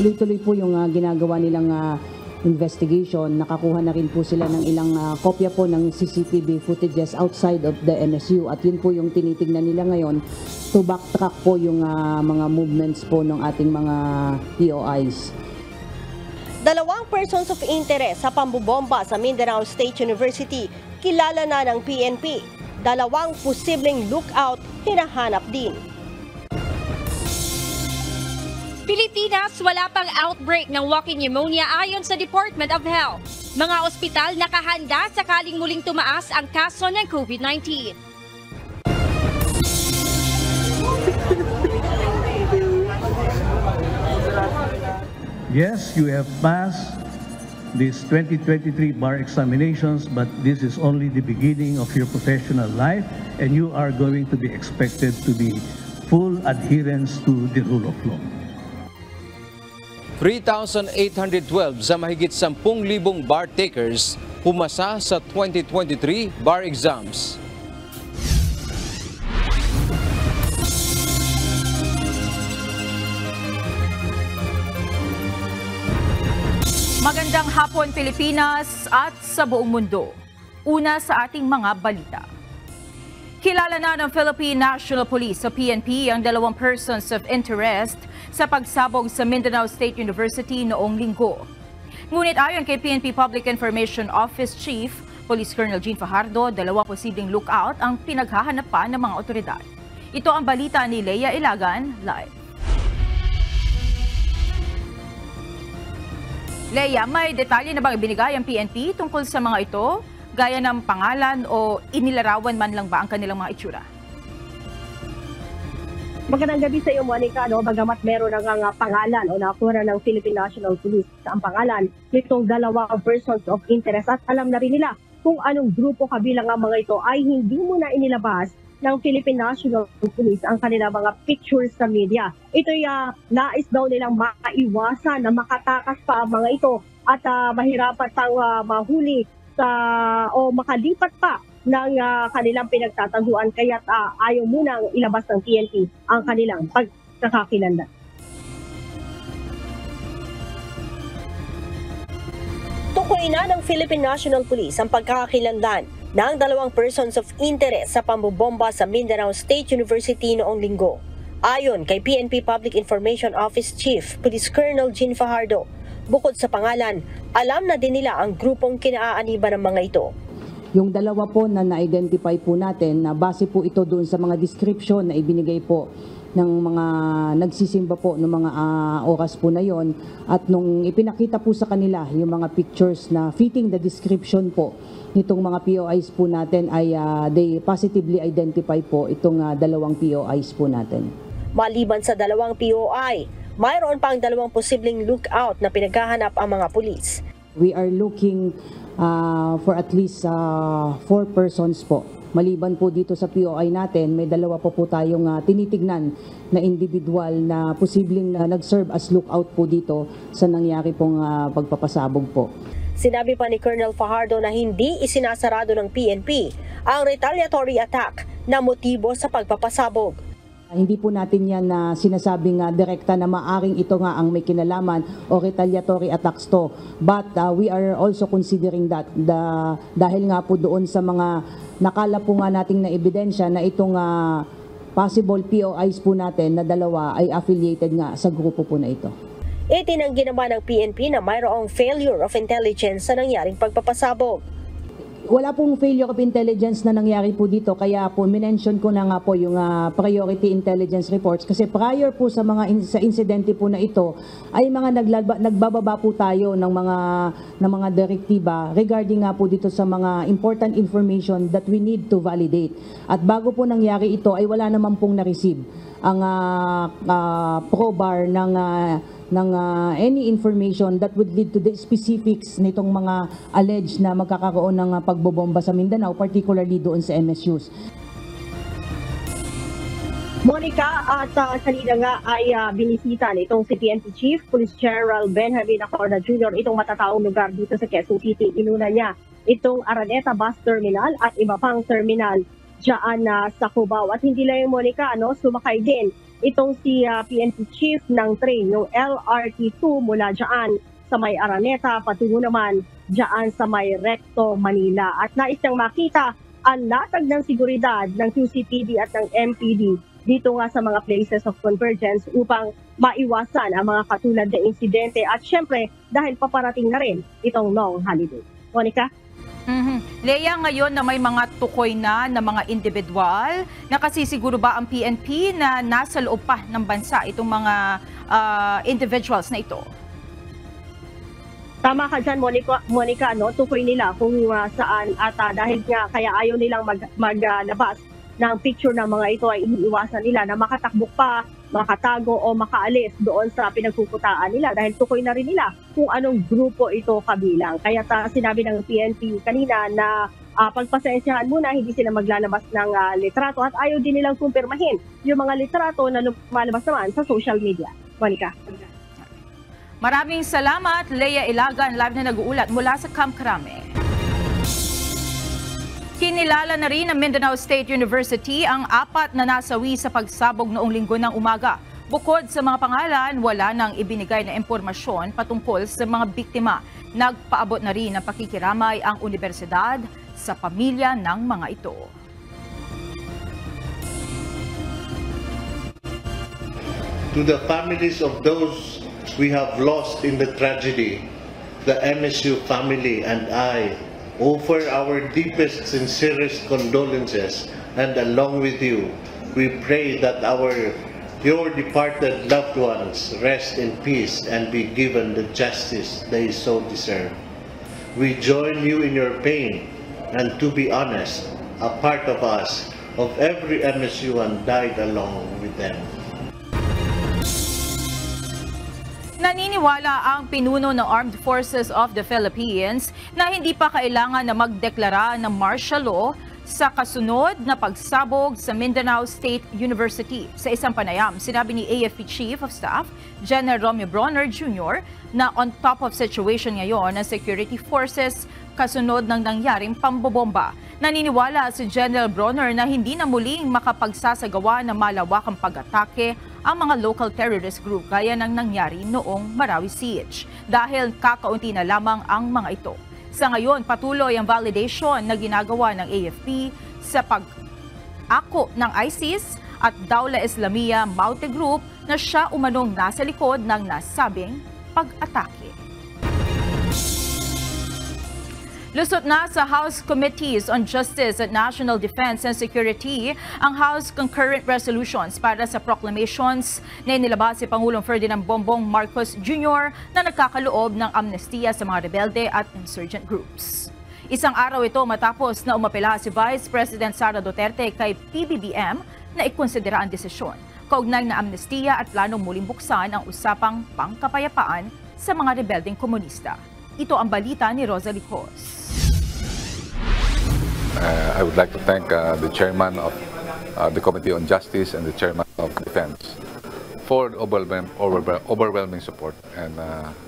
tuloy-tuloy po yung ginagawa nilang investigation. Nakakuha na rin po sila ng ilang kopya po ng CCTV footages outside of the MSU at yun po yung tinitingnan nila ngayon to backtrack po yung mga movements po ng ating mga POIs. Dalawang persons of interest sa pambobomba sa Mindanao State University kilala na ng PNP. Dalawang posibleng lookout hinahanap din. Pilipinas, wala pang outbreak ng walking pneumonia ayon sa Department of Health. Mga ospital nakahanda sakaling muling tumaas ang kaso ng COVID-19. Yes, you have passed these 2023 bar examinations, but this is only the beginning of your professional life, and you are going to be expected to be full adherence to the rule of law. 3,812 sa mahigit 10,000 bar takers pumasa sa 2023 bar exams. Magandang hapon Pilipinas at sa buong mundo. Una sa ating mga balita. Kilala na ng Philippine National Police o PNP ang dalawang persons of interest sa pagsabog sa Mindanao State University noong linggo. Ngunit ayon kay PNP Public Information Office Chief Police Colonel Gene Fajardo, dalawang posibleng lookout ang pinaghahanapan ng mga otoridad. Ito ang balita ni Leia Ilagan live. Leia, may detalye na bang ibinigay ang PNP tungkol sa mga ito? Gaya ng pangalan o inilarawan man lang ba ang kanilang mga itsura? Magandang gabi sa iyo, Monica. Bagamat meron ng pangalan o nakuha ng Philippine National Police sa ang pangalan nitong dalawang persons of interest at alam na rin nila kung anong grupo kabilang ang mga ito ay hindi muna inilabas ng Philippine National Police ang kanilang mga pictures sa media. Ito'y nais daw nilang maiwasan na makatakas pa ang mga ito at mahirapan pang mahuli o makalipat pa ng kanilang pinagtataguan. Kaya ayaw munang ilabas ng PNP ang kanilang pagkakakilanlan. Tukoy na ng Philippine National Police ang pagkakakilanlan ng dalawang persons of interest sa pambobomba sa Mindanao State University noong linggo. Ayon kay PNP Public Information Office Chief Police Colonel Gene Fajardo, bukod sa pangalan, alam na din nila ang grupong kinaaaniban ng mga ito. Yung dalawa po na na-identify po natin, na base po ito doon sa mga description na ibinigay po ng mga nagsisimba po ng mga oras po na yon, at nung ipinakita po sa kanila yung mga pictures na fitting the description po nitong mga POIs po natin ay they positively identify po itong dalawang POIs po natin. Maliban sa dalawang POI, mayroon pang dalawang posibleng lookout na pinaghahanap ang mga pulis. We are looking for at least 4 persons po. Maliban po dito sa POI natin, may dalawa po tayong tinitignan na individual na posibleng nag-serve as lookout po dito sa nangyari pong pagpapasabog po. Sinabi pa ni Colonel Fajardo na hindi isinasarado ng PNP ang retaliatory attack na motibo sa pagpapasabog. Hindi po natin yan na sinasabing direkta na maaring ito nga ang may kinalaman o retaliatory attacks to. But we are also considering that dahil nga po doon sa mga nakala po nga nating na ebidensya na itong possible POIs po natin na dalawa ay affiliated nga sa grupo po na ito. Itinanggi naman ng PNP na mayroong failure of intelligence sa nangyaring pagpapasabog. Wala pong failure of intelligence na nangyari po dito, kaya po minention ko na nga po yung priority intelligence reports kasi prior po sa mga sa insidente po na ito ay mga nagbababa po tayo ng mga direktiba regarding nga po dito sa mga important information that we need to validate. At bago po nangyari ito ay wala naman pong na-receive ang PROBAR ng any information that would lead to the specifics nitong mga alleged na magkakaroon ng pagbobomba sa Mindanao, particularly doon sa MSUs. Monica, at kanina nga ay binisita nitong si PNP Chief Police General Benjamin Acorda Jr. itong matataong lugar dito sa Quezon City. Inuna niya itong Araneta Bus Terminal at iba pang terminal dyan sa Cubao. At hindi lang yung Monica, sumakay din itong si PNP chief ng train, yung LRT2 mula dyan sa may Araneta, patungo naman dyan sa may Recto, Manila. At nais niyang makita ang latag ng seguridad ng QCPD at ng MPD dito nga sa mga places of convergence upang maiwasan ang mga katulad na insidente at syempre dahil paparating na rin itong long holiday. Monica? Leia, ngayon na may mga tukoy na mga individual, nakasisiguro ba ang PNP na nasa loob pa ng bansa itong mga individuals na ito? Tama ka dyan, Monica, tukoy nila kung saan at dahil nga kaya ayaw nilang maglabas ng picture ng mga ito ay iniiwasan nila na makatakbo pa, makatago o makaalis doon sa pinagkukutaan nila dahil tukoy na rin nila kung anong grupo ito kabilang. Kaya sinabi ng PNP kanina na pagpasensyahan muna, hindi sila maglalabas ng litrato at ayaw din nilang kumpirmahin yung mga litrato na lumalabas naman sa social media. Monica. Maraming salamat, Leia Ilagan, live na nag-uulat mula sa Camp Crame. Kinilala na rin ng Mindanao State University ang 4 na nasawi sa pagsabog noong Linggo ng umaga. Bukod sa mga pangalan, wala nang ibinigay na impormasyon patungkol sa mga biktima. Nagpaabot na rin ng pakikiramay ang universidad sa pamilya ng mga ito. To the families of those we have lost in the tragedy, the MSU family and I offer our deepest, sincerest condolences, and along with you, we pray that your departed loved ones rest in peace and be given the justice they so deserve. We join you in your pain, and to be honest, a part of us, of every MSUan died along with them. Naniniwala ang pinuno ng Armed Forces of the Philippines na hindi pa kailangan na magdeklara ng martial law sa kasunod na pagsabog sa Mindanao State University. Sa isang panayam, sinabi ni AFP Chief of Staff General Romeo Bronner Jr. na on top of situation ngayon ng security forces kasunod ng nangyaring pambobomba. Naniniwala si General Bronner na hindi na muling makapagsasagawa ng malawakang pag-atake ang mga local terrorist group gaya ng nangyari noong Marawi Siege dahil kakaunti na lamang ang mga ito. Sa ngayon, patuloy ang validation na ginagawa ng AFP sa pag-ako ng ISIS at Dawla Islamiyya Maute Group na siya umanong nasa likod ng nasabing pag-atake. Lusot na sa House Committees on Justice at National Defense and Security ang House Concurrent Resolutions para sa proclamations na inilabas si Pangulong Ferdinand Bongbong Marcos Jr. na nagkakaloob ng amnestiya sa mga rebelde at insurgent groups. Isang araw ito matapos na umapela si Vice President Sara Duterte kay PBBM na ikonsidera ang desisyon kaugnay na amnestiya at planong muling buksan ang usapang pangkapayapaan sa mga rebeldeng komunista. Ito ang balita ni Rosa Licos. I would like to thank the chairman of the Committee on Justice and the chairman of Defense for overwhelming support. And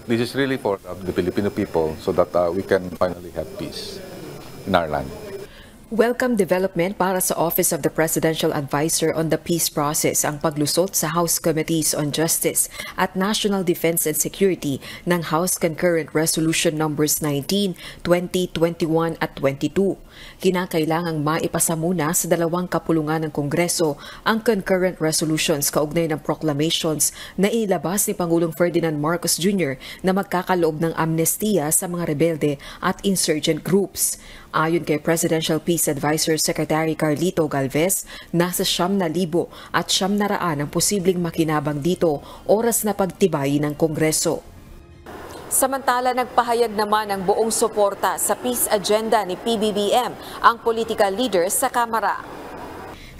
this is really for the Filipino people so that we can finally have peace in our land. Welcome development para sa Office of the Presidential Advisor on the Peace Process ang paglusot sa House Committees on Justice at National Defense and Security ng House Concurrent Resolution Numbers 19, 20, 21 at 22. Kinakailangang maipasa muna sa dalawang kapulungan ng Kongreso ang concurrent resolutions kaugnay ng proclamations na inilabas ni Pangulong Ferdinand Marcos Jr. na magkakaloob ng amnestiya sa mga rebelde at insurgent groups. Ayon kay Presidential Peace Advisor Secretary Carlito Galvez, nasa 7,000 at 700 ang posibleng makinabang dito oras na pagtibayin ng Kongreso. Samantala, nagpahayag naman ng buong suporta sa peace agenda ni PBBM ang political leaders sa Kamara.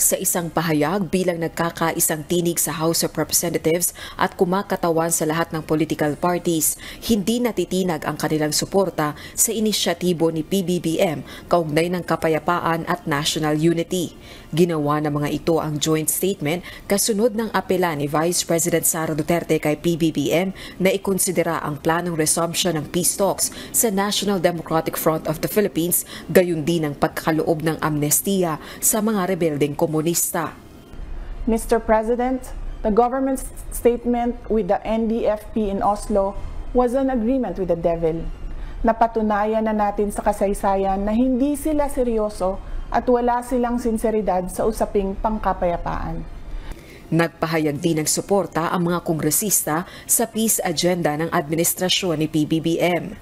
Sa isang pahayag bilang nagkakaisang tinig sa House of Representatives at kumakatawan sa lahat ng political parties, hindi natitinag ang kanilang suporta sa inisyatibo ni PBBM kaugnay ng kapayapaan at national unity. Ginawa ng mga ito ang joint statement kasunod ng apela ni Vice President Sara Duterte kay PBBM na ikonsidera ang planong resumption ng peace talks sa National Democratic Front of the Philippines, gayon din ang pagkaloob ng amnestiya sa mga rebeldeng komunista. Mr. President, the government's statement with the NDFP in Oslo was an agreement with the devil. Napatunayan na natin sa kasaysayan na hindi sila seryoso at wala silang sinseridad sa usaping pangkapayapaan. Nagpahayag din ng suporta ang mga kongresista sa peace agenda ng administrasyon ni PBBM.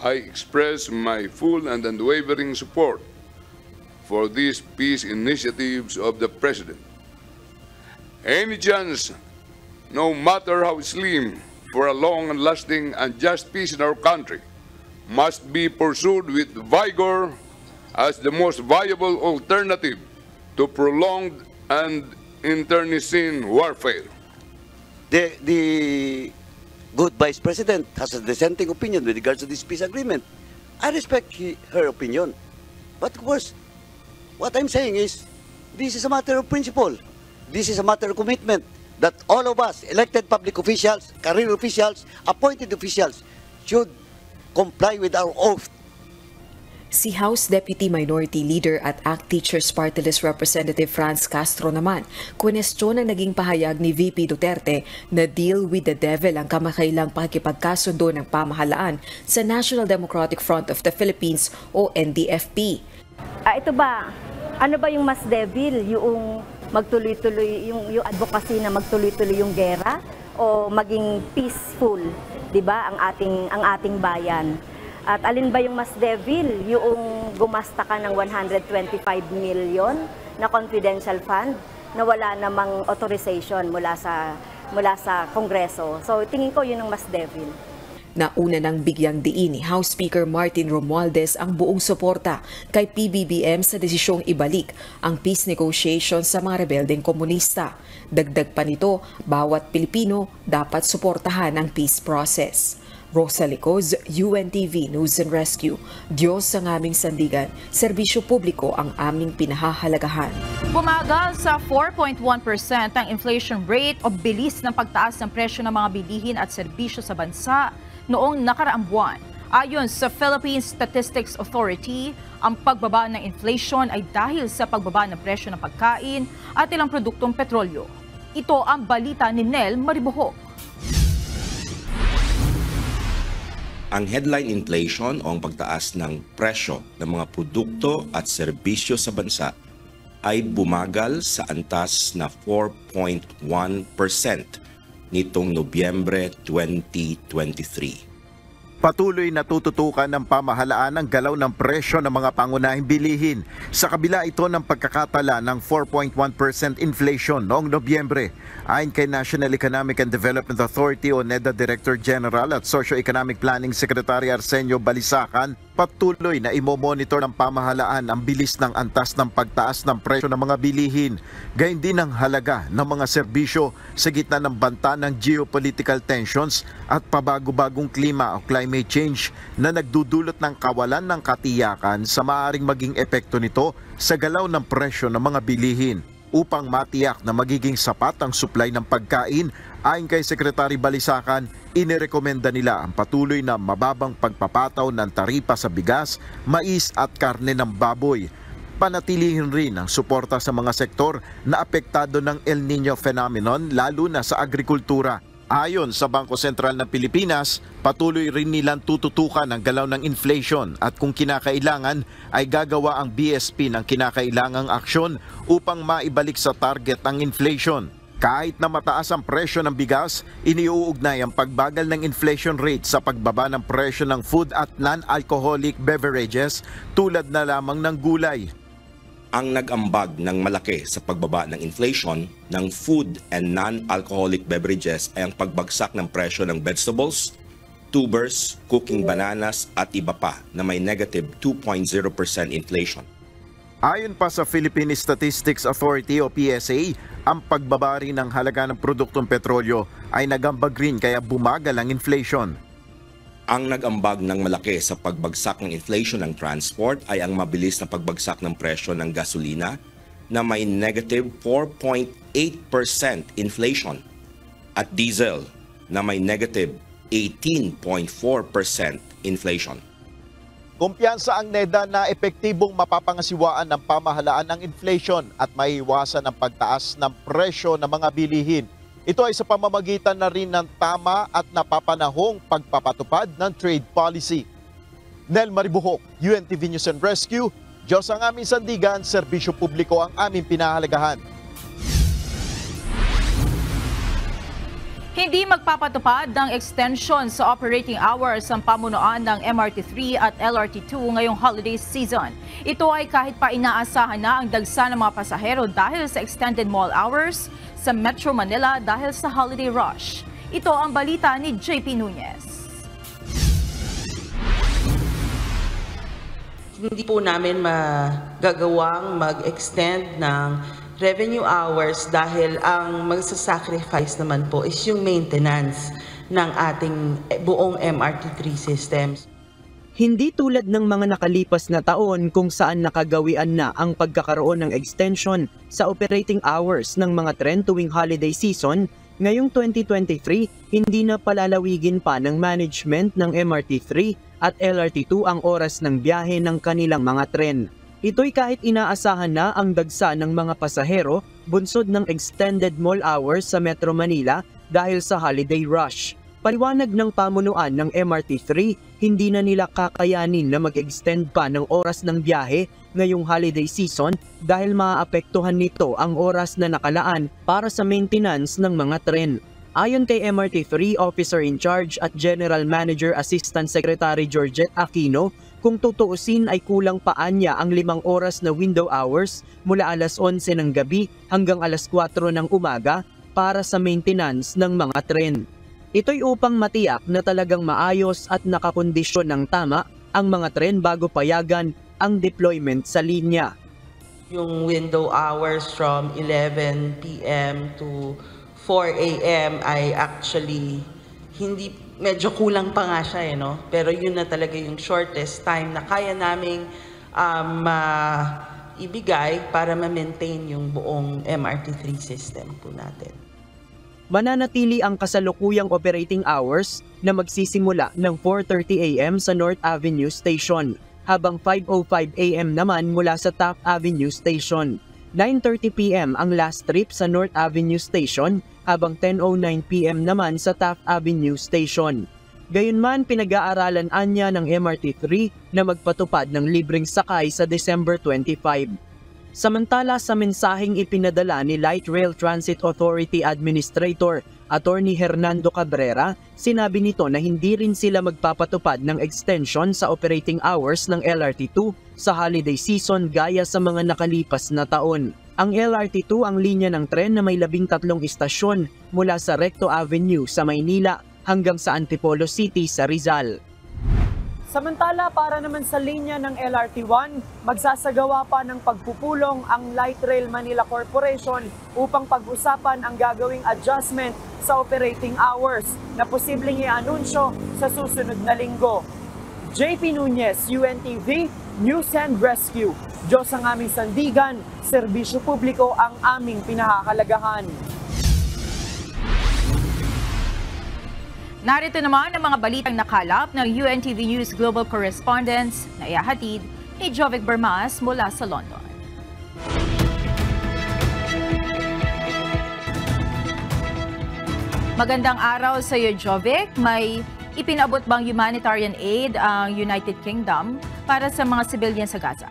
I express my full and unwavering support for these peace initiatives of the President. Any chance, no matter how slim, for a long and lasting and just peace in our country must be pursued with vigor as the most viable alternative to prolonged and internecine warfare. The good Vice President has a dissenting opinion with regards to this peace agreement. I respect her opinion. But of course, what I'm saying is, this is a matter of principle. This is a matter of commitment that all of us, elected public officials, career officials, appointed officials, should comply with our oath. Si House Deputy Minority Leader at ACT Teachers Party List Representative Franz Castro naman, kwestiyon ang naging pahayag ni VP Duterte na deal with the devil ang kamakailang pakikipagkasundo ng pamahalaan sa National Democratic Front of the Philippines o NDFP. Ito ba, ano ba yung mas devil? Yung magtuloy-tuloy, yung advocacy na magtuloy-tuloy yung gera o maging peaceful, 'di ba, ang ating bayan? At alin ba yung mas devil? Yung gumasta ka ng 125 million na confidential fund na wala namang authorization mula sa Kongreso. So tingin ko yun ang mas devil. Nauna nang bigyang diin ni House Speaker Martin Romualdez ang buong suporta kay PBBM sa desisyong ibalik ang peace negotiations sa mga rebeldeng komunista. Dagdag pa nito, bawat Pilipino dapat suportahan ang peace process. Rosa Licoz, UNTV News and Rescue. Diyos ang aming sandigan, serbisyo publiko ang aming pinahahalagahan. Bumagal sa 4.1% ang inflation rate o bilis ng pagtaas ng presyo ng mga bilihin at serbisyo sa bansa noong nakaraang buwan. Ayon sa Philippine Statistics Authority, ang pagbaba ng inflation ay dahil sa pagbaba ng presyo ng pagkain at ilang produktong petrolyo. Ito ang balita ni Nel Maribohok. Ang headline inflation o ang pagtaas ng presyo ng mga produkto at serbisyo sa bansa ay bumagal sa antas na 4.1% nitong Nobyembre 2023. Patuloy na tututukan ng pamahalaan ang galaw ng presyo ng mga pangunahing bilihin. Sa kabila ito ng pagkakatala ng 4.1% inflation noong Nobyembre. Ayon kay National Economic and Development Authority o NEDA Director General at Socio-Economic Planning Secretary Arsenio Balisacan, patuloy na imomonitor ng pamahalaan ang bilis ng antas ng pagtaas ng presyo ng mga bilihin. Gayon din ang halaga ng mga serbisyo sa gitna ng banta ng geopolitical tensions at pabago-bagong klima o climate change na nagdudulot ng kawalan ng katiyakan sa maaaring maging epekto nito sa galaw ng presyo ng mga bilihin. Upang matiyak na magiging sapat ang supply ng pagkain, ayon kay Secretary Balisacan, inirekomenda nila ang patuloy na mababang pagpapataw ng taripa sa bigas, mais at karne ng baboy. Panatilihin rin ang suporta sa mga sektor na apektado ng El Niño phenomenon, lalo na sa agrikultura. Ayon sa Bangko Sentral ng Pilipinas, patuloy rin nilang tututukan ang galaw ng inflation at kung kinakailangan ay gagawa ang BSP ng kinakailangang aksyon upang maibalik sa target ang inflation. Kahit na mataas ang presyo ng bigas, iniuugnay ang pagbagal ng inflation rate sa pagbaba ng presyo ng food at non-alcoholic beverages tulad na lamang ng gulay. Ang nag-ambag ng malaki sa pagbaba ng inflation ng food and non-alcoholic beverages ay ang pagbagsak ng presyo ng vegetables, tubers, cooking bananas at iba pa na may negative 2.0% inflation. Ayon pa sa Philippine Statistics Authority o PSA, ang pagbaba rin ng halaga ng produktong petrolyo ay nagambag rin kaya bumagal ang inflation. Ang nag-ambag ng malaki sa pagbagsak ng inflation ng transport ay ang mabilis na pagbagsak ng presyo ng gasolina na may negative 4.8% inflation at diesel na may negative 18.4% inflation. Kumpiyansa ang NEDA na epektibong mapapangasiwaan ng pamahalaan ng inflation at maiiwasan ang pagtaas ng presyo ng mga bilihin. Ito ay sa pamamagitan na rin ng tama at napapanahong pagpapatupad ng trade policy. Nel Maribuhok, UNTV News and Rescue, Diyos ang aming sandigan, serbisyo publiko ang aming pinahalagahan. Hindi magpapatupad ng extension sa operating hours ang pamunuan ng MRT3 at LRT2 ngayong holiday season. Ito ay kahit pa inaasahan na ang dagsa ng mga pasahero dahil sa extended mall hours sa Metro Manila dahil sa holiday rush. Ito ang balita ni JP Nunez. Hindi po namin magagawang mag-extend ng revenue hours dahil ang magsasacrifice naman po is yung maintenance ng ating buong MRT3 systems. Hindi tulad ng mga nakalipas na taon kung saan nakagawian na ang pagkakaroon ng extension sa operating hours ng mga tren tuwing holiday season, ngayong 2023 hindi na palalawigin pa ng management ng MRT3 at LRT2 ang oras ng biyahe ng kanilang mga tren. Ito'y kahit inaasahan na ang dagsa ng mga pasahero bunsod ng extended mall hours sa Metro Manila dahil sa holiday rush. Paliwanag ng pamunuan ng MRT3, hindi na nila kakayanin na mag-extend pa ng oras ng biyahe ngayong holiday season dahil maaapektuhan nito ang oras na nakalaan para sa maintenance ng mga tren. Ayon kay MRT3 Officer in Charge at General Manager Assistant Secretary Georgette Aquino, kung tutuusin ay kulang pa anya ang 5 oras na window hours mula alas 11 ng gabi hanggang alas 4 ng umaga para sa maintenance ng mga tren. Ito'y upang matiyak na talagang maayos at nakakondisyon ng tama ang mga tren bago payagan ang deployment sa linya. Yung window hours from 11 p.m. to 4 a.m. ay actually medyo kulang pa nga siya no? Pero yun na talaga yung shortest time na kaya naming ibigay para ma-maintain yung buong MRT3 system po natin. Mananatili ang kasalukuyang operating hours na magsisimula ng 4:30 a.m. sa North Avenue Station, habang 5:05 a.m. naman mula sa Taft Avenue Station. 9:30 p.m. ang last trip sa North Avenue Station, habang 10:09 p.m. naman sa Taft Avenue Station. Gayunman, pinag-aaralan anya ng MRT3 na magpatupad ng libreng sakay sa December 25. Samantala, sa mensaheng ipinadala ni Light Rail Transit Authority Administrator Attorney Hernando Cabrera, sinabi nito na hindi rin sila magpapatupad ng extension sa operating hours ng LRT2 sa holiday season gaya sa mga nakalipas na taon. Ang LRT2 ang linya ng tren na may 13 istasyon mula sa Recto Avenue sa Maynila hanggang sa Antipolo City sa Rizal. Samantala, para naman sa linya ng LRT1, magsasagawa pa ng pagpupulong ang Light Rail Manila Corporation upang pag-usapan ang gagawing adjustment sa operating hours na posibleng i-anunsyo sa susunod na linggo. JP Nunez, UNTV, News and Rescue. Diyos ang aming sandigan, serbisyo publiko ang aming pinahahalagahan. Narito naman ang mga balitang nakalap ng UNTV News Global Correspondents na ihahatid ni Jovic Bermas mula sa London. Magandang araw sa iyo, Jovic. May ipinabot bang humanitarian aid ang United Kingdom para sa mga civilian sa Gaza?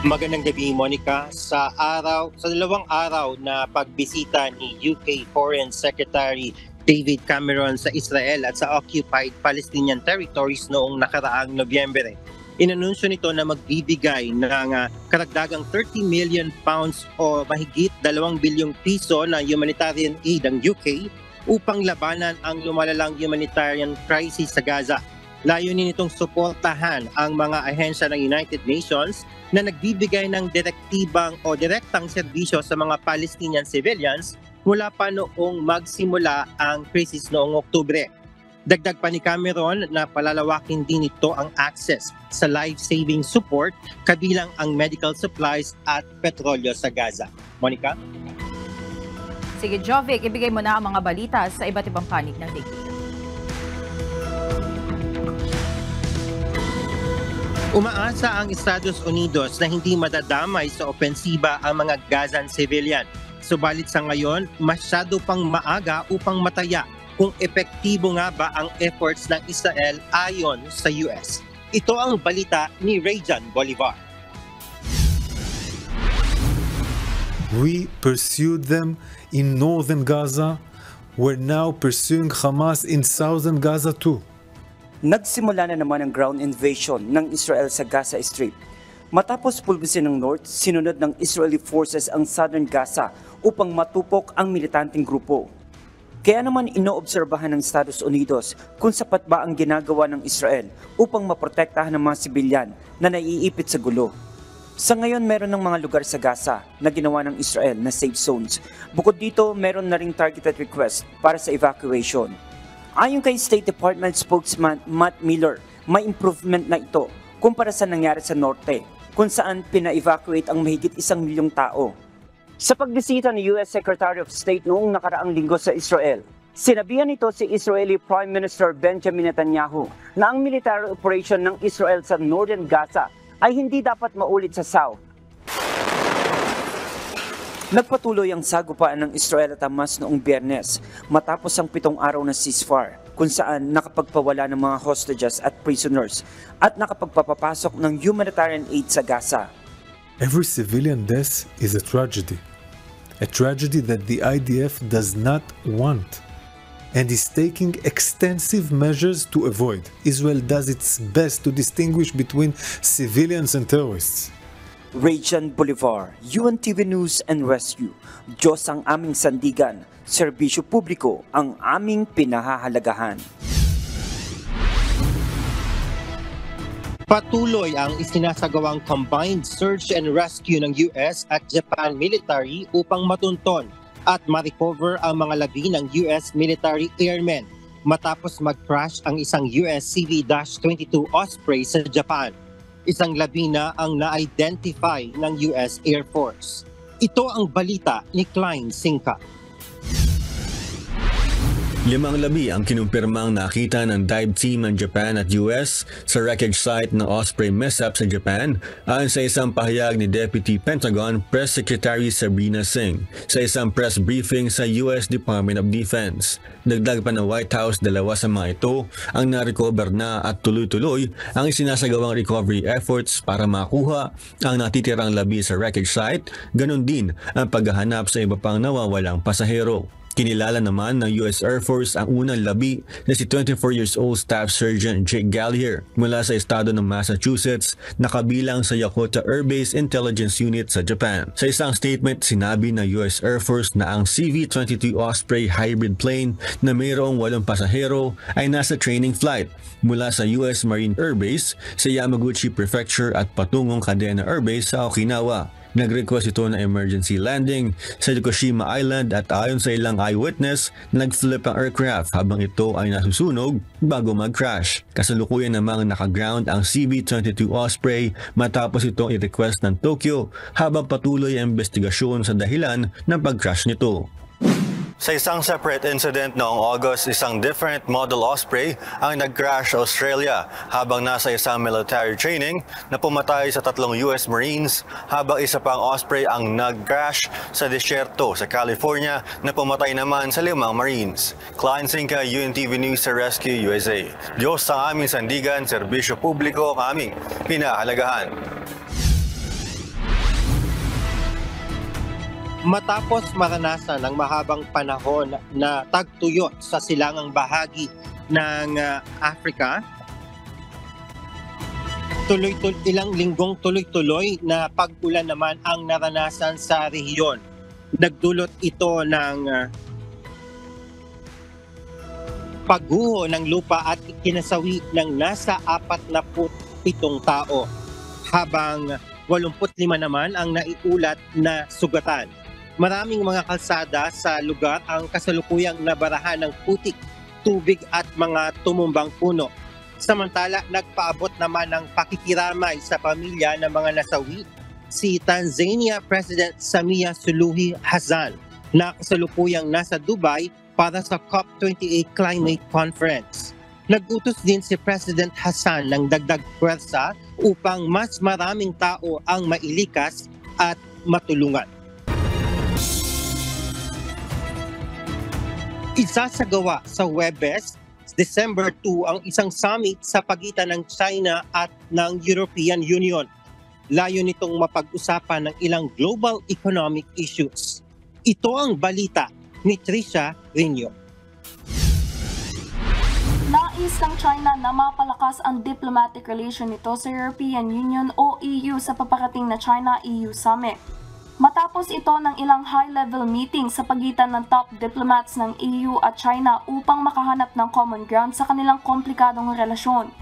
Magandang gabi, Monica. Sa dalawang araw na pagbisita ni UK Foreign Secretary David Cameron sa Israel at sa occupied Palestinian territories noong nakaraang Nobyembre, inanunsyo nito na magbibigay ng karagdagang 30 million pounds o mahigit 2 bilyong piso na humanitarian aid ang UK upang labanan ang lumalalang humanitarian crisis sa Gaza. Layunin nitong suportahan ang mga ahensya ng United Nations na nagbibigay ng direktibang o direktang serbisyo sa mga Palestinian civilians mula pa noong magsimula ang krisis noong Oktubre. Dagdag pa ni Cameron na palalawakin din ito ang access sa life-saving support kabilang ang medical supplies at petrolyo sa Gaza. Monica? Sige, Jovic, ibigay mo na ang mga balita sa iba't ibang panig ng daigdig. Umaasa ang Estados Unidos na hindi madadamay sa opensiba ang mga Gazan civilian. Subalit sa ngayon, masyado pang maaga upang mataya kung epektibo nga ba ang efforts ng Israel ayon sa US. Ito ang balita ni Rayjan Bolivar. We pursued them in northern Gaza. We're now pursuing Hamas in southern Gaza too. Nagsimula na naman ang ground invasion ng Israel sa Gaza Strip. Matapos pulbusin ng North, sinunod ng Israeli forces ang southern Gaza upang matupok ang militanteng grupo. Kaya naman inoobserbahan ng Estados Unidos kung sapat ba ang ginagawa ng Israel upang maprotektahan ng mga sibilyan na naiipit sa gulo. Sa ngayon, meron ng mga lugar sa Gaza na ginawa ng Israel na safe zones. Bukod dito, meron na ring targeted request para sa evacuation. Ayon kay State Department spokesman Matt Miller, may improvement na ito kumpara sa nangyari sa Norte, kung saan pina-evacuate ang mahigit 1 milyong tao. Sa pagbisita ni US Secretary of State noong nakaraang linggo sa Israel, sinabihan nito si Israeli Prime Minister Benjamin Netanyahu na ang military operation ng Israel sa Northern Gaza ay hindi dapat maulit sa South. Nagpatuloy ang sagupaan ng Israel at Hamas noong Biyernes matapos ang 7 araw na ceasefire kung saan nakapagpawala ng mga hostages at prisoners at nakapagpapapasok ng humanitarian aid sa Gaza. Every civilian death is a tragedy that the IDF does not want and is taking extensive measures to avoid. Israel does its best to distinguish between civilians and terrorists. Rayjan Bolivar, UNTV News and Rescue. Diyos ang aming sandigan, serbisyo publiko ang aming pinahahalagahan. Patuloy ang isinasagawang combined search and rescue ng US at Japan military upang matunton at ma-recover ang mga labi ng US military airmen matapos mag-crash ang isang US CV-22 Osprey sa Japan. Isang labi na ang na-identify ng US Air Force. Ito ang balita ni Klein Sinka. 5 labi ang kinumpirmang nakita ng dive team ng Japan at US sa wreckage site ng Osprey mishap sa Japan ayon sa isang pahayag ni Deputy Pentagon Press Secretary Sabrina Singh sa isang press briefing sa US Department of Defense. Dagdag pa ng White House, 2 sa mga ito ang na-recover na at tuloy-tuloy ang isinasagawang recovery efforts para makuha ang natitirang labi sa wreckage site, ganun din ang paghahanap sa iba pang nawawalang pasahero. Kinilala naman ng US Air Force ang unang labi na si 24 years old Staff Sergeant Jake Gallier mula sa estado ng Massachusetts na kabilang sa Yokota Air Base Intelligence Unit sa Japan. Sa isang statement, sinabi ng US Air Force na ang CV-22 Osprey hybrid plane na mayroong 8 pasahero ay nasa training flight mula sa US Marine Air Base sa Yamaguchi Prefecture at patungong Kadena Air Base sa Okinawa. Nag-request ito na emergency landing sa Yokoshima Island at ayon sa ilang eyewitness, nag-flip ang aircraft habang ito ay nasusunog bago mag-crash. Kasalukuyan namang nakaground ang CV-22 Osprey matapos itong i-request ng Tokyo habang patuloy ang investigasyon sa dahilan ng pag-crash nito. Sa isang separate incident noong August, isang different model Osprey ang nag-crash sa Australia habang nasa isang military training na pumatay sa 3 US Marines habang isa pang Osprey ang nag-crash sa disyerto sa California na pumatay naman sa 5 Marines. Klein Sinka, UNTV News sa Rescue USA. Diyos sa aming sandigan, serbisyo publiko kaming pinahalagahan. Matapos maranasan ng mahabang panahon na tagtuyot sa silangang bahagi ng Africa, ilang linggong tuloy-tuloy na pag-ulan naman ang naranasan sa rehiyon. Nagdulot ito ng pagguho ng lupa at ikinasawi ng nasa 47 tao, habang 85 naman ang naiulat na sugatan. Maraming mga kalsada sa lugar ang kasalukuyang nabarahan ng putik, tubig at mga tumumbang puno. Samantala, nagpaabot naman ng pakikiramay sa pamilya ng mga nasawi si Tanzania President Samia Suluhu Hassan, na kasalukuyang nasa Dubai para sa COP28 Climate Conference. Nag-utos din si President Hassan ng dagdag pwersa upang mas maraming tao ang mailikas at matulungan. Isasagawa sa Huwebes, December 2 ang isang summit sa pagitan ng China at ng European Union. Layo nitong mapag-usapan ng ilang global economic issues. Ito ang balita ni Trisha Rinyo. Nais ng China na mapalakas ang diplomatic relation nito sa European Union o EU sa paparating na China-EU Summit. Matapos ito ng ilang high-level meeting sa pagitan ng top diplomats ng EU at China upang makahanap ng common ground sa kanilang komplikadong relasyon.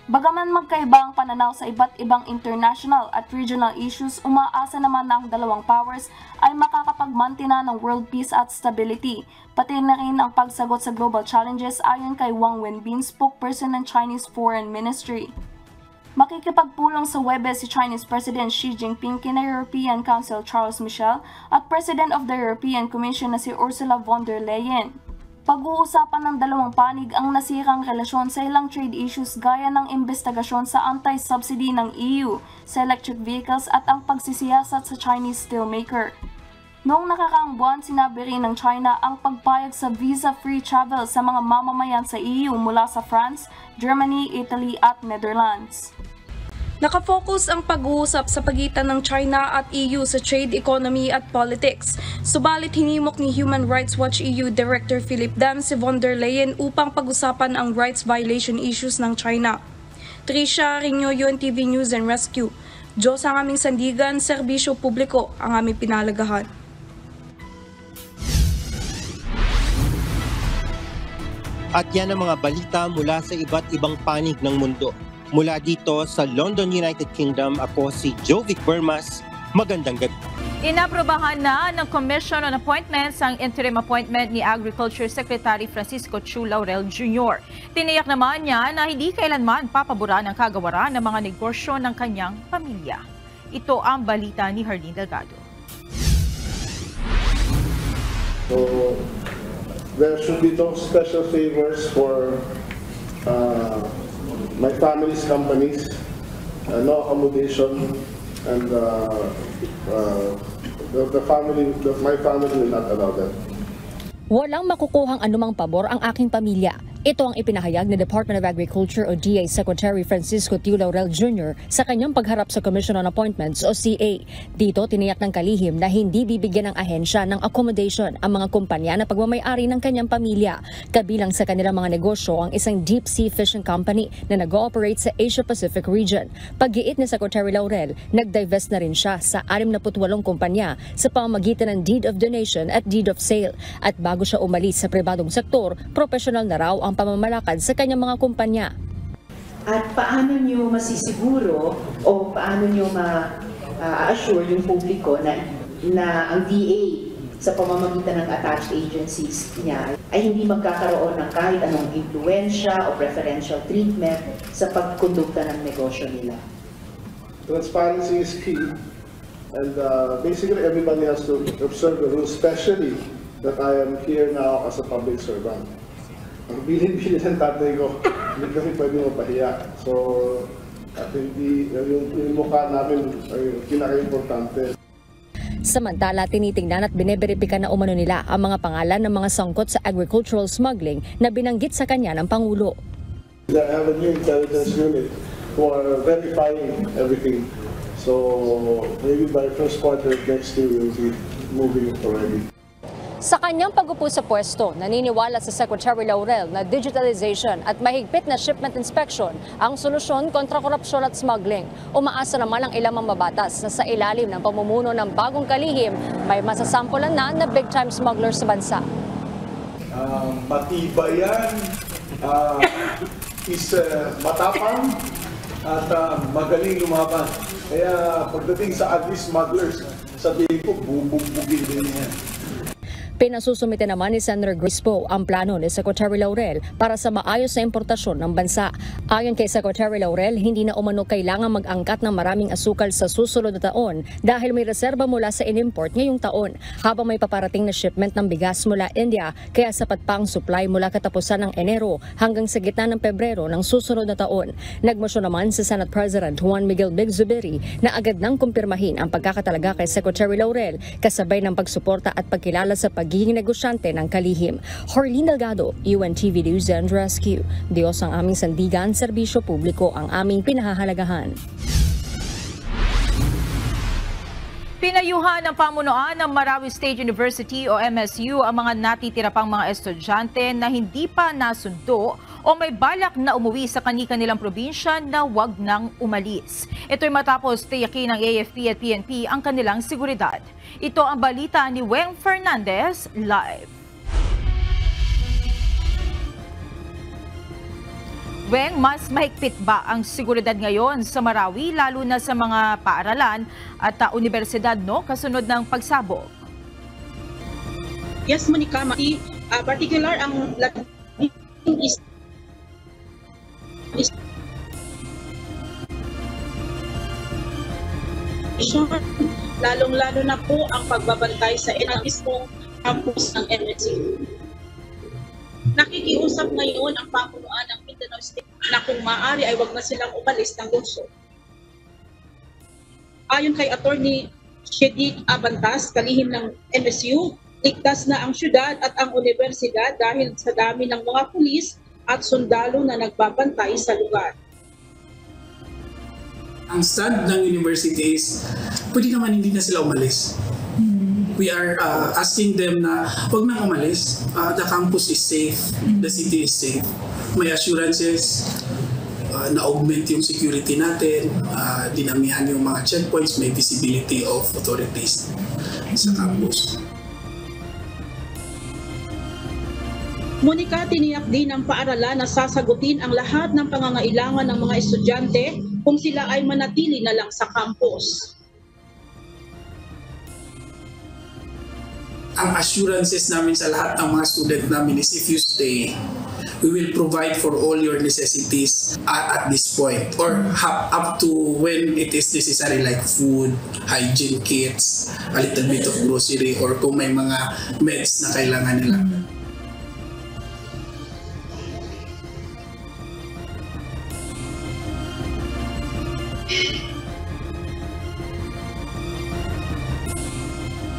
Bagaman magkaiba ang pananaw sa iba't ibang international at regional issues, umaasa naman na ang dalawang powers ay makakapagmantina ng world peace at stability, pati na rin ang pagsagot sa global challenges ayon kay Wang Wenbin, spokesperson ng Chinese Foreign Ministry. Makikipagpulong sa Huwebes si Chinese President Xi Jinping kina European Council Charles Michel at President of the European Commission na si Ursula von der Leyen. Pag-uusapan ng dalawang panig ang nasirang relasyon sa ilang trade issues gaya ng investigasyon sa anti-subsidy ng EU sa electric vehicles at ang pagsisiyasat sa Chinese steelmaker. Noong nakaraang buwan, sinabi rin ng China ang pagpayag sa visa-free travel sa mga mamamayan sa EU mula sa France, Germany, Italy at Netherlands. Nakafocus ang pag-uusap sa pagitan ng China at EU sa trade, economy at politics. Subalit hinimok ni Human Rights Watch EU Director Philip Dam si von der Leyen upang pag-usapan ang rights violation issues ng China. Trisha Rinyo, UNTV News and Rescue. Diyos ang aming sandigan, serbisyo publiko ang aming pinalagahan. At yan ang mga balita mula sa iba't ibang panig ng mundo. Mula dito sa London, United Kingdom, ako si Jovic Bermas. Magandang gabi. Inaprobahan na ng Commission on Appointments ang interim appointment ni Agriculture Secretary Francisco Chu Laurel Jr. Tiniyak naman niya na hindi kailanman papaboran ang kagawaran ng mga negosyo ng kanyang pamilya. Ito ang balita ni Hardin Delgado. So, there should be no special favors for my family's companies, no accommodation, and my family will not allow that. Walang makukuhang anumang pabor ang aking pamilya. Ito ang ipinahayag ni Department of Agriculture o DA Secretary Francisco Chu Laurel Jr. sa kanyang pagharap sa Commission on Appointments o CA. Dito tiniyak ng kalihim na hindi bibigyan ng ahensya ng accommodation ang mga kumpanya na pagmamay-ari ng kanyang pamilya. Kabilang sa kanilang mga negosyo ang isang deep sea fishing company na nag-ooperate sa Asia-Pacific region. Pag-iit ni Secretary Laurel, nag-divest na rin siya sa 68 kumpanya sa pamamagitan ng deed of donation at deed of sale. At bago siya umalis sa pribadong sektor, professional na raw ang pamamalakad sa kanyang mga kumpanya. At paano nyo masisiguro o paano nyo ma-assure yung publiko na ang DA sa pamamagitan ng attached agencies niya ay hindi magkakaroon ng kahit anong impluensya o preferential treatment sa pagkondukta ng negosyo nila? Transparency is key, and basically everybody has to observe the rules, especially that I am here now as a public servant. Ang bilin-bilin ng tatay ko, hindi kami pwede mapahiya. So, at hindi, yung mukha namin ay pinaka-importante. Samantala, tinitingnan at bineberipika na umano nila ang mga pangalan ng mga sangkot sa agricultural smuggling na binanggit sa kanya ng Pangulo. I have a new intelligence unit who are verifying everything. So, maybe by first quarter next year, we'll be moving it already. Sa kanyang pag-upo sa pwesto, naniniwala sa Secretary Laurel na digitalization at mahigpit na shipment inspection ang solusyon kontra korupsyon at smuggling. Umaasa naman ang ilang mambabatas na sa ilalim ng pamumuno ng bagong kalihim, may masasampulan na big-time smugglers sa bansa. matibayan, is matapang at magaling lumaban. Kaya pagdating sa anti-smugglers, sabihin ko, bubugbugin din yan. Pinasusumite naman ni Senator Grace Poe ang plano ni Secretary Laurel para sa maayos na importasyon ng bansa. Ayon kay Secretary Laurel, hindi na umano kailangan mag-angkat ng maraming asukal sa susunod na taon dahil may reserba mula sa in-import ngayong taon, habang may paparating na shipment ng bigas mula India, kaya sapat pa ang supply mula katapusan ng Enero hanggang sa gitna ng Pebrero ng susunod na taon. Nagmosyon naman si Senate President Juan Miguel Big-Zubiri na agad nang kumpirmahin ang pagkakatalaga kay Secretary Laurel kasabay ng pagsuporta at pagkilala sa pagiging negosyante ng kalihim. Harleen Delgado, UNTV News and Rescue. Diyos ang aming sandigan, serbisyo publiko ang aming pinahahalagahan. Pinayuhan ng pamunuan ng Marawi State University o MSU ang mga natitira pang mga estudyante na hindi pa nasundo o may balak na umuwi sa kani-kanilang probinsya na wag nang umalis. Ito'y matapos tiyakin ng AFP at PNP ang kanilang seguridad. Ito ang balita ni Weng Fernandez live. Weng, mas mahigpit ba ang seguridad ngayon sa Marawi lalo na sa mga paaralan at universidad kasunod ng pagsabog? Yes, Monica, particular ang is lalong-lalo na po ang pagbabantay sa mismong campus ng MSU. Nakikiusap ngayon ang pamunuan ng Mindanao State na kung maaari ay wag na silang umalis ng lungsod. Ayon kay Attorney Shedik Abantas, kalihim ng MSU, ligtas na ang syudad at ang universidad dahil sa dami ng mga pulis at sundalo na nagbabantay sa lugar. Ang stand ng universities, pwede naman hindi na sila umalis. We are asking them na huwag nang umalis. The campus is safe, the city is safe. May assurances, na-augment yung security natin, dinamihan yung mga checkpoints, may visibility of authorities sa campus. Monica, tiniyak din ng paaralan na sasagutin ang lahat ng pangangailangan ng mga estudyante kung sila ay manatili na lang sa campus. Ang assurances namin sa lahat ng mga student namin is if you stay, we will provide for all your necessities at this point or up to when it is necessary, like food, hygiene kits, a little bit of grocery, or kung may mga meds na kailangan nila.